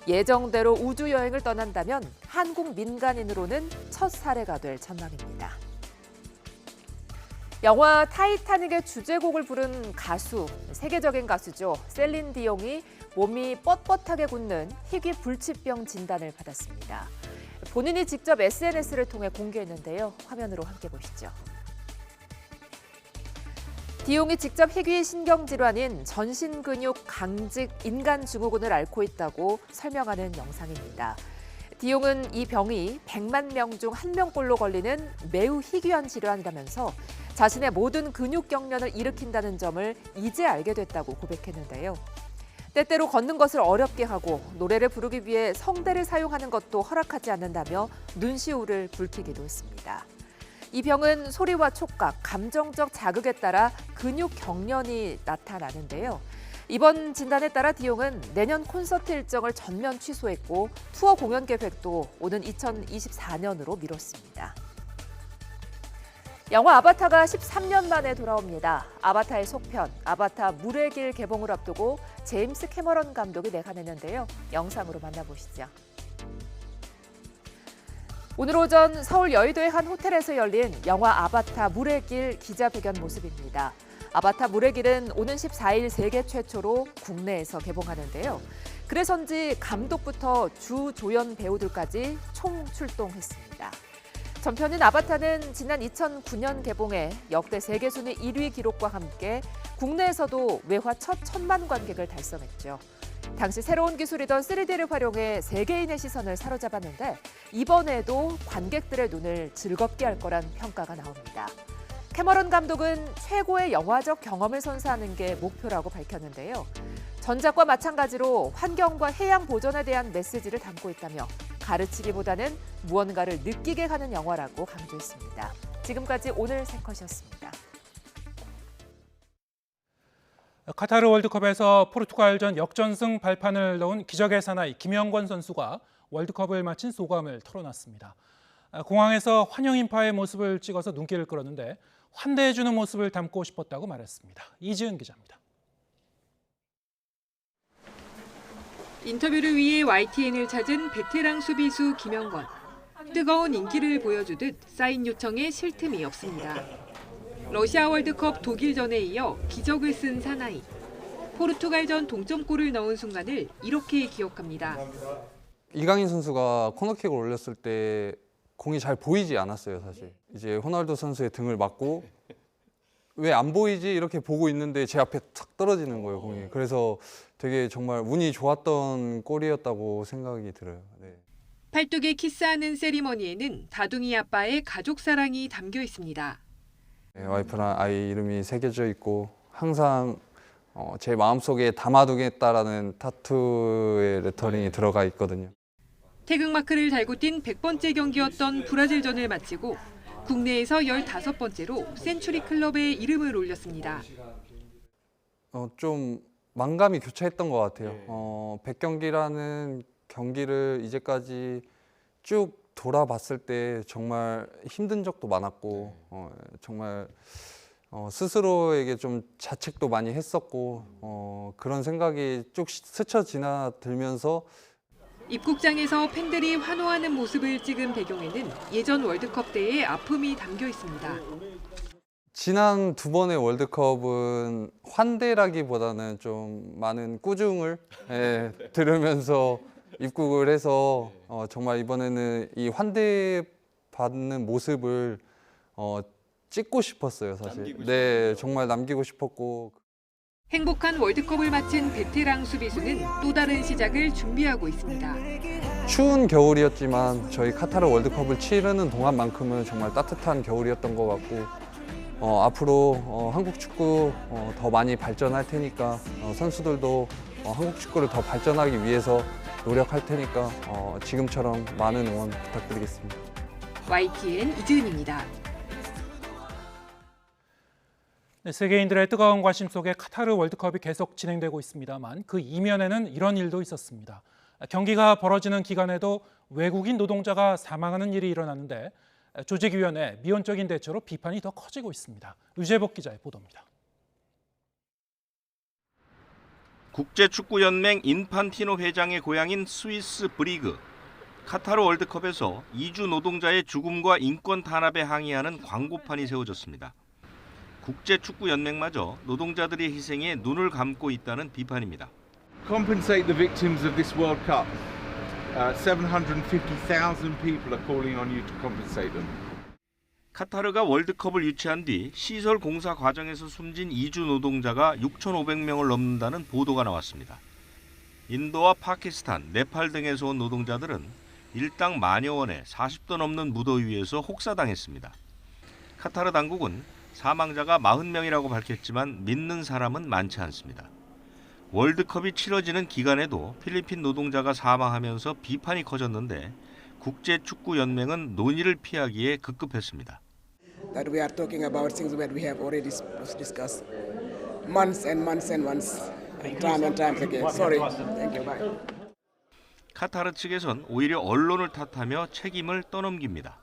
예정대로 우주여행을 떠난다면 한국 민간인으로는 첫 사례가 될 전망입니다. 영화 타이타닉의 주제곡을 부른 가수, 세계적인 가수죠. 셀린 디옹이 몸이 뻣뻣하게 굳는 희귀 불치병 진단을 받았습니다. 본인이 직접 SNS를 통해 공개했는데요. 화면으로 함께 보시죠. 디옹이 직접 희귀 신경질환인 전신근육 강직 인간증후군을 앓고 있다고 설명하는 영상입니다. 디옹은 이 병이 100만 명 중 1명꼴로 걸리는 매우 희귀한 질환이라면서 자신의 모든 근육 경련을 일으킨다는 점을 이제 알게 됐다고 고백했는데요. 때때로 걷는 것을 어렵게 하고 노래를 부르기 위해 성대를 사용하는 것도 허락하지 않는다며 눈시울을 붉히기도 했습니다. 이 병은 소리와 촉각, 감정적 자극에 따라 근육 경련이 나타나는데요. 이번 진단에 따라 디옹은 내년 콘서트 일정을 전면 취소했고 투어 공연 계획도 오는 2024년으로 미뤘습니다. 영화 아바타가 13년 만에 돌아옵니다. 아바타의 속편, 아바타 물의 길 개봉을 앞두고 제임스 캐머런 감독이 내한했는데요. 영상으로 만나보시죠. 오늘 오전 서울 여의도의 한 호텔에서 열린 영화 아바타 물의 길 기자회견 모습입니다. 아바타 물의 길은 오는 14일 세계 최초로 국내에서 개봉하는데요. 그래서인지 감독부터 주 조연 배우들까지 총 출동했습니다. 전편인 아바타는 지난 2009년 개봉해 역대 세계 순위 1위 기록과 함께 국내에서도 외화 첫 1000만 관객을 달성했죠. 당시 새로운 기술이던 3D를 활용해 세계인의 시선을 사로잡았는데 이번에도 관객들의 눈을 즐겁게 할 거란 평가가 나옵니다. 캐머런 감독은 최고의 영화적 경험을 선사하는 게 목표라고 밝혔는데요. 전작과 마찬가지로 환경과 해양 보존에 대한 메시지를 담고 있다며 가르치기보다는 무언가를 느끼게 하는 영화라고 강조했습니다. 지금까지 오늘 세 컷이었습니다. 카타르 월드컵에서 포르투갈전 역전승 발판을 넣은 기적의 사나이 김영권 선수가 월드컵을 마친 소감을 털어놨습니다. 공항에서 환영 인파의 모습을 찍어서 눈길을 끌었는데 환대해주는 모습을 담고 싶었다고 말했습니다. 이지은 기자입니다. 인터뷰를 위해 YTN을 찾은 베테랑 수비수 김영권. 뜨거운 인기를 보여주듯 사인 요청에 쉴 틈이 없습니다. 러시아 월드컵 독일전에 이어 기적을 쓴 사나이. 포르투갈전 동점골을 넣은 순간을 이렇게 기억합니다. 이강인 선수가 코너킥을 올렸을 때 공이 잘 보이지 않았어요, 사실. 이제 호날두 선수의 등을 맞고 왜 안 보이지 이렇게 보고 있는데 제 앞에 탁 떨어지는 거예요, 공이. 그래서 되게 정말 운이 좋았던 골이었다고 생각이 들어요. 네. 팔뚝에 키스하는 세리머니에는 다둥이 아빠의 가족 사랑이 담겨 있습니다. 네, 와이프랑 아이 이름이 새겨져 있고 항상 제 마음속에 담아두겠다라는 타투의 레터링이 들어가 있거든요. 태극마크를 달고 뛴 100번째 경기였던 브라질전을 마치고 국내에서 15번째로 센츄리 클럽에 이름을 올렸습니다. 좀 만감이 교차했던 것 같아요. 100경기라는 경기를 이제까지 쭉 돌아봤을 때 정말 힘든 적도 많았고 정말 스스로에게 좀 자책도 많이 했었고 그런 생각이 쭉 스쳐 지나들면서 입국장에서 팬들이 환호하는 모습을 찍은 배경에는 예전 월드컵 때의 아픔이 담겨 있습니다. 지난 두 번의 월드컵은 환대라기보다는 좀 많은 꾸중을 들으면서 입국을 해서 정말 이번에는 이 환대받는 모습을 찍고 싶었어요, 사실. 네, 정말 남기고 싶었고. 행복한 월드컵을 마친 베테랑 수비수는 또 다른 시작을 준비하고 있습니다. 추운 겨울이었지만 저희 카타르 월드컵을 치르는 동안만큼은 정말 따뜻한 겨울이었던 것 같고 앞으로 한국 축구 더 많이 발전할 테니까 선수들도 한국 축구를 더 발전하기 위해서 노력할 테니까 지금처럼 많은 응원 부탁드리겠습니다. YTN 이지은입니다. 네, 세계인들의 뜨거운 관심 속에 카타르 월드컵이 계속 진행되고 있습니다만 그 이면에는 이런 일도 있었습니다. 경기가 벌어지는 기간에도 외국인 노동자가 사망하는 일이 일어나는데 조직위원회 미온적인 대처로 비판이 더 커지고 있습니다. 유재복 기자의 보도입니다. 국제축구연맹 인판티노 회장의 고향인 스위스 브리그. 카타르 월드컵에서 이주 노동자의 죽음과 인권 탄압에 항의하는 광고판이 세워졌습니다. 국제축구연맹마저 노동자들의 희생에 눈을 감고 있다는 비판입니다. Compensate the victims of this World Cup. 750,000 people are calling on you to compensate them. 카타르가 월드컵을 유치한 뒤 시설 공사 과정에서 숨진 이주 노동자가 6,500명을 넘는다는 보도가 나왔습니다. 인도와 파키스탄, 네팔 등에서 온 노동자들은 일당 만여 원에 40도 넘는 무더위 위에서 혹사당했습니다. 카타르 당국은 사망자가 40명이라고 밝혔지만 믿는 사람은 많지 않습니다. 월드컵이 치러지는 기간에도 필리핀 노동자가 사망하면서 비판이 커졌는데 국제축구연맹은 논의를 피하기에 급급했습니다. That we are talking about things that we have already discussed months and months and months and times again. Sorry. Thank you. Bye. 카타르 측에선 오히려 언론을 탓하며 책임을 떠넘깁니다.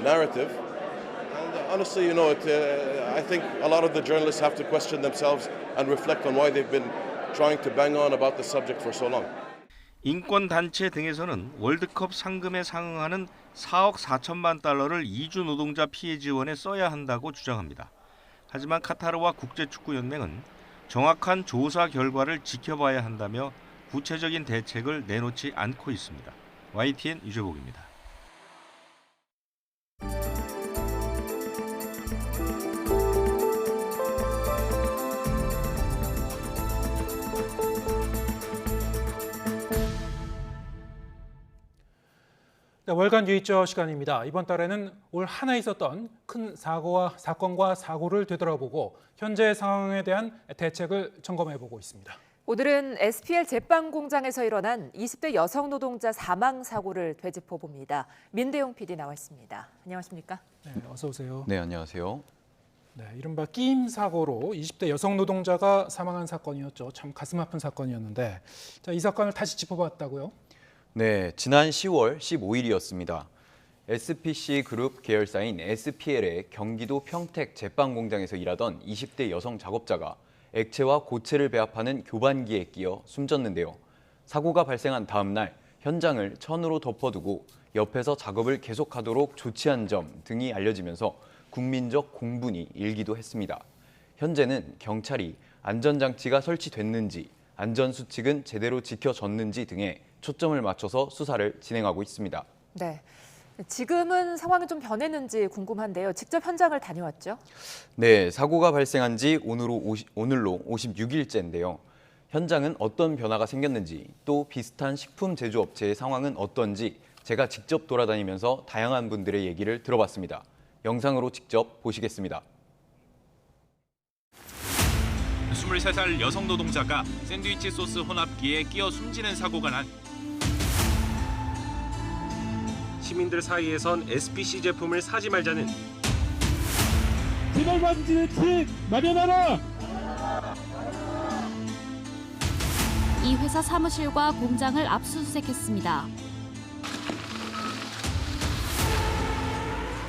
Narrative. And honestly, I think a lot of the journalists have to question themselves and reflect on why they've been trying to bang on about the subject for so long. 인권단체 등에서는 월드컵 상금에 상응하는 4억 4천만 달러를 이주 노동자 피해 지원에 써야 한다고 주장합니다. 하지만 카타르와 국제축구연맹은 정확한 조사 결과를 지켜봐야 한다며 구체적인 대책을 내놓지 않고 있습니다. YTN 유재복입니다. 네, 월간 뉴이저 시간입니다. 이번 달에는 올 한 해 있었던 큰 사건과 사고를 되돌아보고 현재 상황에 대한 대책을 점검해보고 있습니다. 오늘은 SPL 제빵 공장에서 일어난 20대 여성 노동자 사망 사고를 되짚어봅니다. 민대용 PD 나와 있습니다. 안녕하십니까? 네, 어서 오세요. 네, 안녕하세요. 네, 이른바 끼임 사고로 20대 여성 노동자가 사망한 사건이었죠. 참 가슴 아픈 사건이었는데 자, 이 사건을 다시 짚어봤다고요? 네, 지난 10월 15일이었습니다. SPC 그룹 계열사인 SPL의 경기도 평택 제빵 공장에서 일하던 20대 여성 작업자가 액체와 고체를 배합하는 교반기에 끼어 숨졌는데요. 사고가 발생한 다음 날 현장을 천으로 덮어두고 옆에서 작업을 계속하도록 조치한 점 등이 알려지면서 국민적 공분이 일기도 했습니다. 현재는 경찰이 안전장치가 설치됐는지, 안전수칙은 제대로 지켜졌는지 등에 초점을 맞춰서 수사를 진행하고 있습니다. 네, 지금은 상황이 좀 변했는지 궁금한데요. 직접 현장을 다녀왔죠? 네, 사고가 발생한 지 오늘로 56일째인데요. 현장은 어떤 변화가 생겼는지 또 비슷한 식품 제조업체의 상황은 어떤지 제가 직접 돌아다니면서 다양한 분들의 얘기를 들어봤습니다. 영상으로 직접 보시겠습니다. 23살 여성 노동자가 샌드위치 소스 혼합기에 끼어 숨지는 사고가 난 시민들 사이에선 SPC 제품을 사지 말자는 재발방지 대책 마련하라! 이 회사 사무실과 공장을 압수수색했습니다.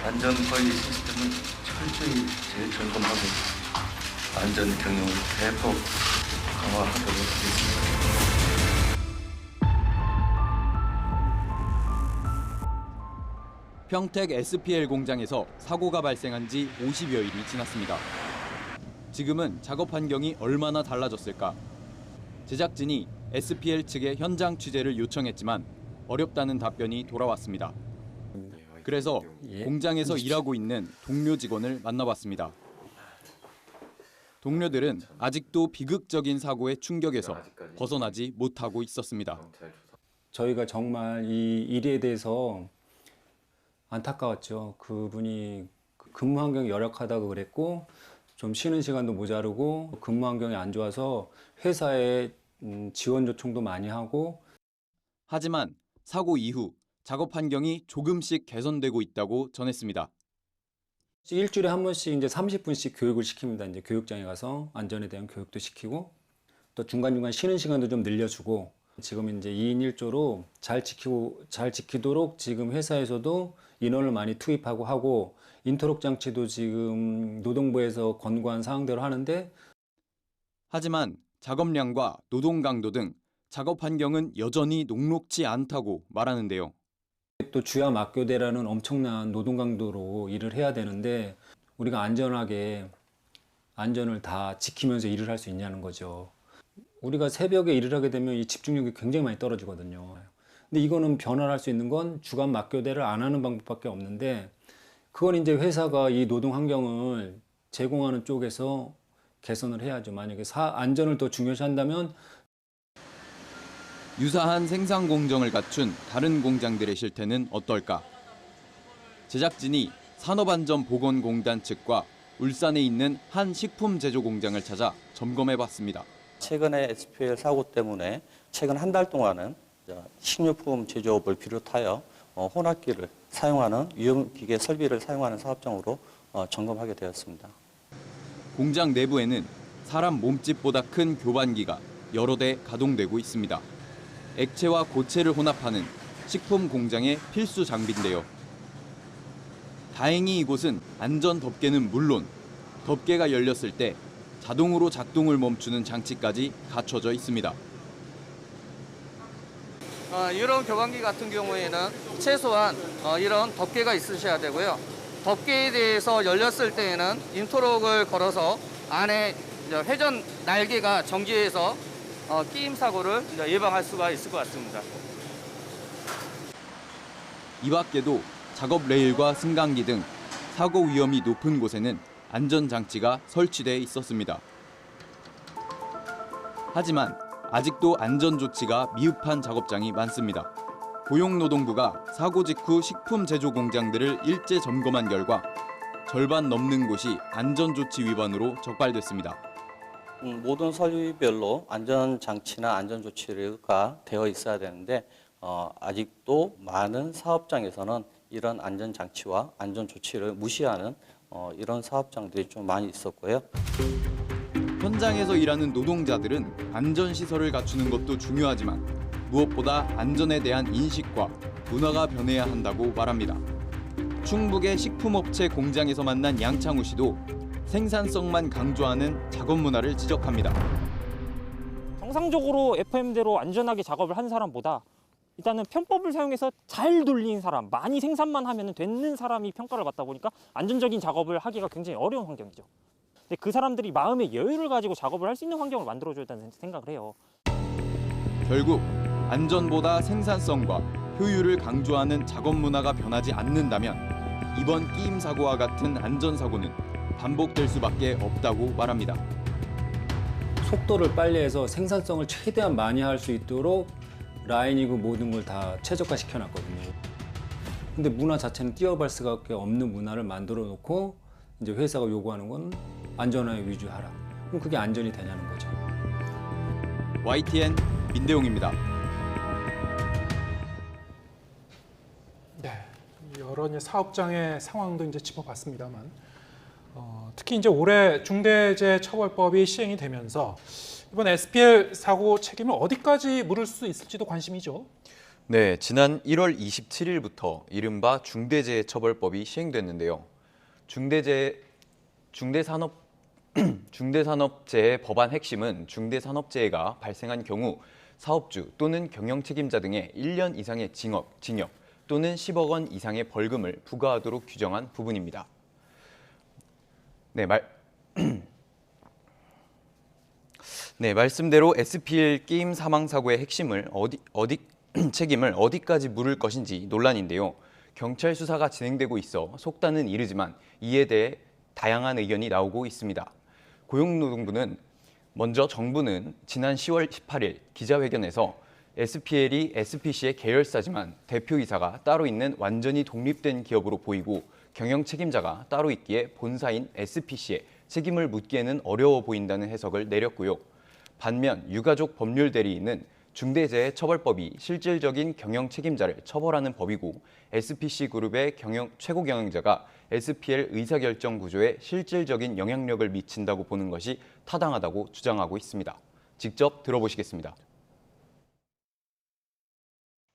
안전관리 시스템을 철저히 재점검하고 안전 경영을 대폭 강화하도록 하겠습니다. 평택 SPL 공장에서 사고가 발생한 지 50여일이 지났습니다. 지금은 작업 환경이 얼마나 달라졌을까? 제작진이 SPL 측에 현장 취재를 요청했지만 어렵다는 답변이 돌아왔습니다. 그래서 공장에서 일하고 있는 동료 직원을 만나봤습니다. 동료들은 아직도 비극적인 사고의 충격에서 벗어나지 못하고 있었습니다. 저희가 정말 이 일에 대해서 안타까웠죠. 그분이 근무 환경이 열악하다고 그랬고 좀 쉬는 시간도 모자르고 근무 환경이 안 좋아서 회사에 지원 요청도 많이 하고 하지만 사고 이후 작업 환경이 조금씩 개선되고 있다고 전했습니다. 일주일에 한 번씩 이제 30분씩 교육을 시킵니다. 이제 교육장에 가서 안전에 대한 교육도 시키고 또 중간중간 쉬는 시간도 좀 늘려주고 지금 이제 2인 1조로 잘 지키도록 지금 회사에서도 인원을 많이 투입하고 하고 인터록 장치도 지금 노동부에서 권고한 사항대로 하는데 하지만 작업량과 노동 강도 등 작업 환경은 여전히 녹록지 않다고 말하는데요. 또 주야 막교대라는 엄청난 노동 강도로 일을 해야 되는데 우리가 안전을 다 지키면서 일을 할 수 있냐는 거죠. 우리가 새벽에 일을 하게 되면 이 집중력이 굉장히 많이 떨어지거든요. 근데 이거는 변화할 수 있는 건 주간 막교대를 안 하는 방법밖에 없는데 그건 이제 회사가 이 노동 환경을 제공하는 쪽에서 개선을 해야죠. 만약에 안전을 더 중요시한다면 유사한 생산 공정을 갖춘 다른 공장들의 실태는 어떨까? 제작진이 산업안전보건공단 측과 울산에 있는 한 식품 제조 공장을 찾아 점검해봤습니다. 최근에 SPL 사고 때문에 최근 한 달 동안은 식료품 제조업을 비롯하여 혼합기를 사용하는 유형기계 설비를 사용하는 사업장으로 점검하게 되었습니다. 공장 내부에는 사람 몸집보다 큰 교반기가 여러 대 가동되고 있습니다. 액체와 고체를 혼합하는 식품 공장의 필수 장비인데요. 다행히 이곳은 안전 덮개는 물론 덮개가 열렸을 때 자동으로 작동을 멈추는 장치까지 갖춰져 있습니다. 이런 교반기 같은 경우에는 최소한 이런 덮개가 있으셔야 되고요. 덮개에 대해서 열렸을 때에는 인터록을 걸어서 안에 회전 날개가 정지해서 끼임 사고를 예방할 수가 있을 것 같습니다. 이 밖에도 작업 레일과 승강기 등 사고 위험이 높은 곳에는 안전장치가 설치돼 있었습니다. 하지만 아직도 안전조치가 미흡한 작업장이 많습니다. 고용노동부가 사고 직후 식품 제조 공장들을 일제 점검한 결과 절반 넘는 곳이 안전조치 위반으로 적발됐습니다. 모든 설비별로 안전장치나 안전조치가 되어 있어야 되는데 아직도 많은 사업장에서는 이런 안전장치와 안전조치를 무시하는 이런 사업장들이 좀 많이 있었고요. 현장에서 일하는 노동자들은 안전시설을 갖추는 것도 중요하지만 무엇보다 안전에 대한 인식과 문화가 변해야 한다고 말합니다. 충북의 식품업체 공장에서 만난 양창우 씨도 생산성만 강조하는 작업 문화를 지적합니다. 정상적으로 FM대로 안전하게 작업을 한 사람보다 일단은 편법을 사용해서 잘 돌린 사람, 많이 생산만 하면 되는 사람이 평가를 받다 보니까 안전적인 작업을 하기가 굉장히 어려운 환경이죠. 근데 그 사람들이 마음의 여유를 가지고 작업을 할 수 있는 환경을 만들어줘야 된다는 생각을 해요. 결국 안전보다 생산성과 효율을 강조하는 작업 문화가 변하지 않는다면 이번 끼임 사고와 같은 안전사고는 반복될 수밖에 없다고 말합니다. 속도를 빨리 해서 생산성을 최대한 많이 할 수 있도록 라인이고 모든 걸 다 최적화 시켜놨거든요. 근데 문화 자체는 뛰어갈 수밖에 없는 문화를 만들어 놓고 이제 회사가 요구하는 건 안전하게 위주하라. 그럼 그게 안전이 되냐는 거죠. YTN 민대용입니다. 네, 여러 이제 사업장의 상황도 이제 짚어봤습니다만, 특히 이제 올해 중대재해처벌법이 시행이 되면서 이번 SPL 사고 책임을 어디까지 물을 수 있을지도 관심이죠. 네, 지난 1월 27일부터 이른바 중대재해처벌법이 시행됐는데요. 중대산업재해 법안 핵심은 중대산업재해가 발생한 경우 사업주 또는 경영 책임자 등의 1년 이상의 징역 또는 10억 원 이상의 벌금을 부과하도록 규정한 부분입니다. 말씀대로 SPL 게임 사망 사고의 핵심을 책임을 어디까지 물을 것인지 논란인데요. 경찰 수사가 진행되고 있어 속단은 이르지만 이에 대해 다양한 의견이 나오고 있습니다. 고용노동부는 먼저 정부는 지난 10월 18일 기자회견에서 SPL이 SPC의 계열사지만 대표이사가 따로 있는 완전히 독립된 기업으로 보이고 경영 책임자가 따로 있기에 본사인 SPC에 책임을 묻기에는 어려워 보인다는 해석을 내렸고요. 반면 유가족 법률 대리인은 중대재해처벌법이 실질적인 경영 책임자를 처벌하는 법이고 SPC 그룹의 최고 경영자가 SPL 의사결정 구조에 실질적인 영향력을 미친다고 보는 것이 타당하다고 주장하고 있습니다. 직접 들어보시겠습니다.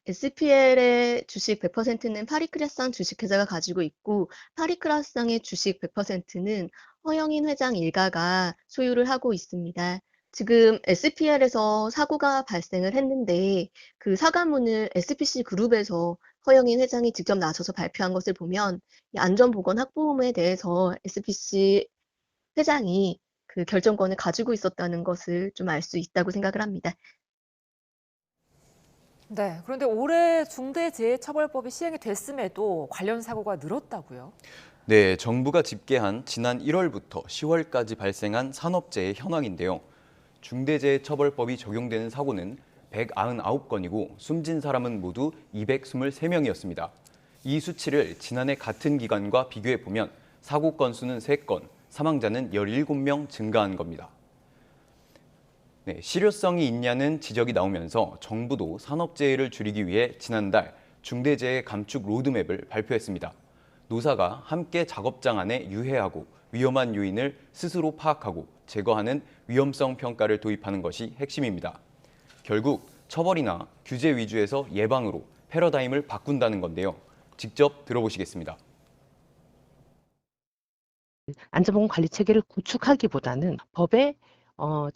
SPL의 주식 100%는 파리크라상 주식회사가 가지고 있고 파리크라상의 주식 100%는 허영인 회장 일가가 소유를 하고 있습니다. 지금 SPL에서 사고가 발생을 했는데 그 사과문을 SPC 그룹에서 허영인 회장이 직접 나서서 발표한 것을 보면 이 안전보건학보험에 대해서 SPC 회장이 그 결정권을 가지고 있었다는 것을 좀 알 수 있다고 생각을 합니다. 네, 그런데 올해 중대재해처벌법이 시행이 됐음에도 관련 사고가 늘었다고요? 네, 정부가 집계한 지난 1월부터 10월까지 발생한 산업재해 현황인데요. 중대재해처벌법이 적용되는 사고는 199건이고 숨진 사람은 모두 223명이었습니다. 이 수치를 지난해 같은 기간과 비교해보면 사고 건수는 3건, 사망자는 17명 증가한 겁니다. 네, 실효성이 있냐는 지적이 나오면서 정부도 산업재해를 줄이기 위해 지난달 중대재해 감축 로드맵을 발표했습니다. 노사가 함께 작업장 안에 유해하고 위험한 요인을 스스로 파악하고 제거하는 위험성 평가를 도입하는 것이 핵심입니다. 결국 처벌이나 규제 위주에서 예방으로 패러다임을 바꾼다는 건데요. 직접 들어보시겠습니다. 안전보건 관리 체계를 구축하기보다는 법의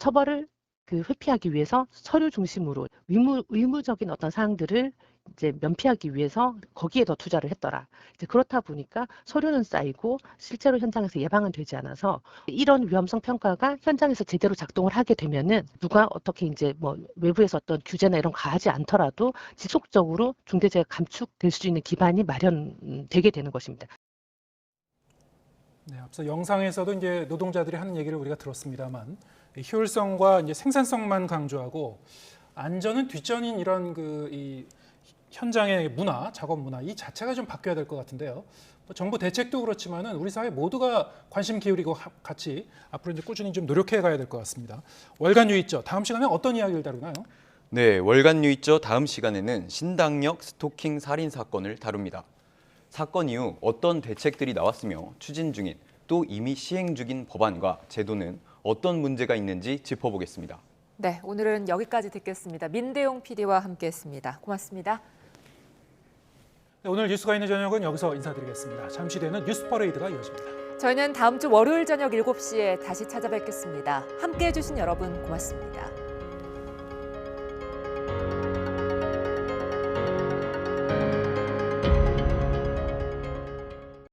처벌을 회피하기 위해서 서류 중심으로 의무적인 어떤 사항들을 이제 면피하기 위해서 거기에 더 투자를 했더라. 이제 그렇다 보니까 서류는 쌓이고 실제로 현장에서 예방은 되지 않아서 이런 위험성 평가가 현장에서 제대로 작동을 하게 되면은 누가 어떻게 이제 뭐 외부에서 어떤 규제나 이런 거 가하지 않더라도 지속적으로 중대재해가 감축될 수 있는 기반이 마련되게 되는 것입니다. 네, 앞서 영상에서도 이제 노동자들이 하는 얘기를 우리가 들었습니다만 효율성과 이제 생산성만 강조하고 안전은 뒷전인 이런 이 현장의 문화, 작업 문화 이 자체가 좀 바뀌어야 될 것 같은데요. 정부 대책도 그렇지만은 우리 사회 모두가 관심 기울이고 같이 앞으로 이제 꾸준히 좀 노력해 가야 될 것 같습니다. 월간 유의저 다음 시간에 어떤 이야기를 다루나요? 네, 월간 유의저 다음 시간에는 신당역 스토킹 살인 사건을 다룹니다. 사건 이후 어떤 대책들이 나왔으며 추진 중인 또 이미 시행 중인 법안과 제도는 어떤 문제가 있는지 짚어보겠습니다. 네, 오늘은 여기까지 듣겠습니다. 민대용 PD와 함께했습니다. 고맙습니다. 네, 오늘 뉴스가 있는 저녁은 여기서 인사드리겠습니다. 잠시 뒤에는 뉴스 퍼레이드가 이어집니다. 저희는 다음 주 월요일 저녁 7시에 다시 찾아뵙겠습니다. 함께해 주신 여러분 고맙습니다.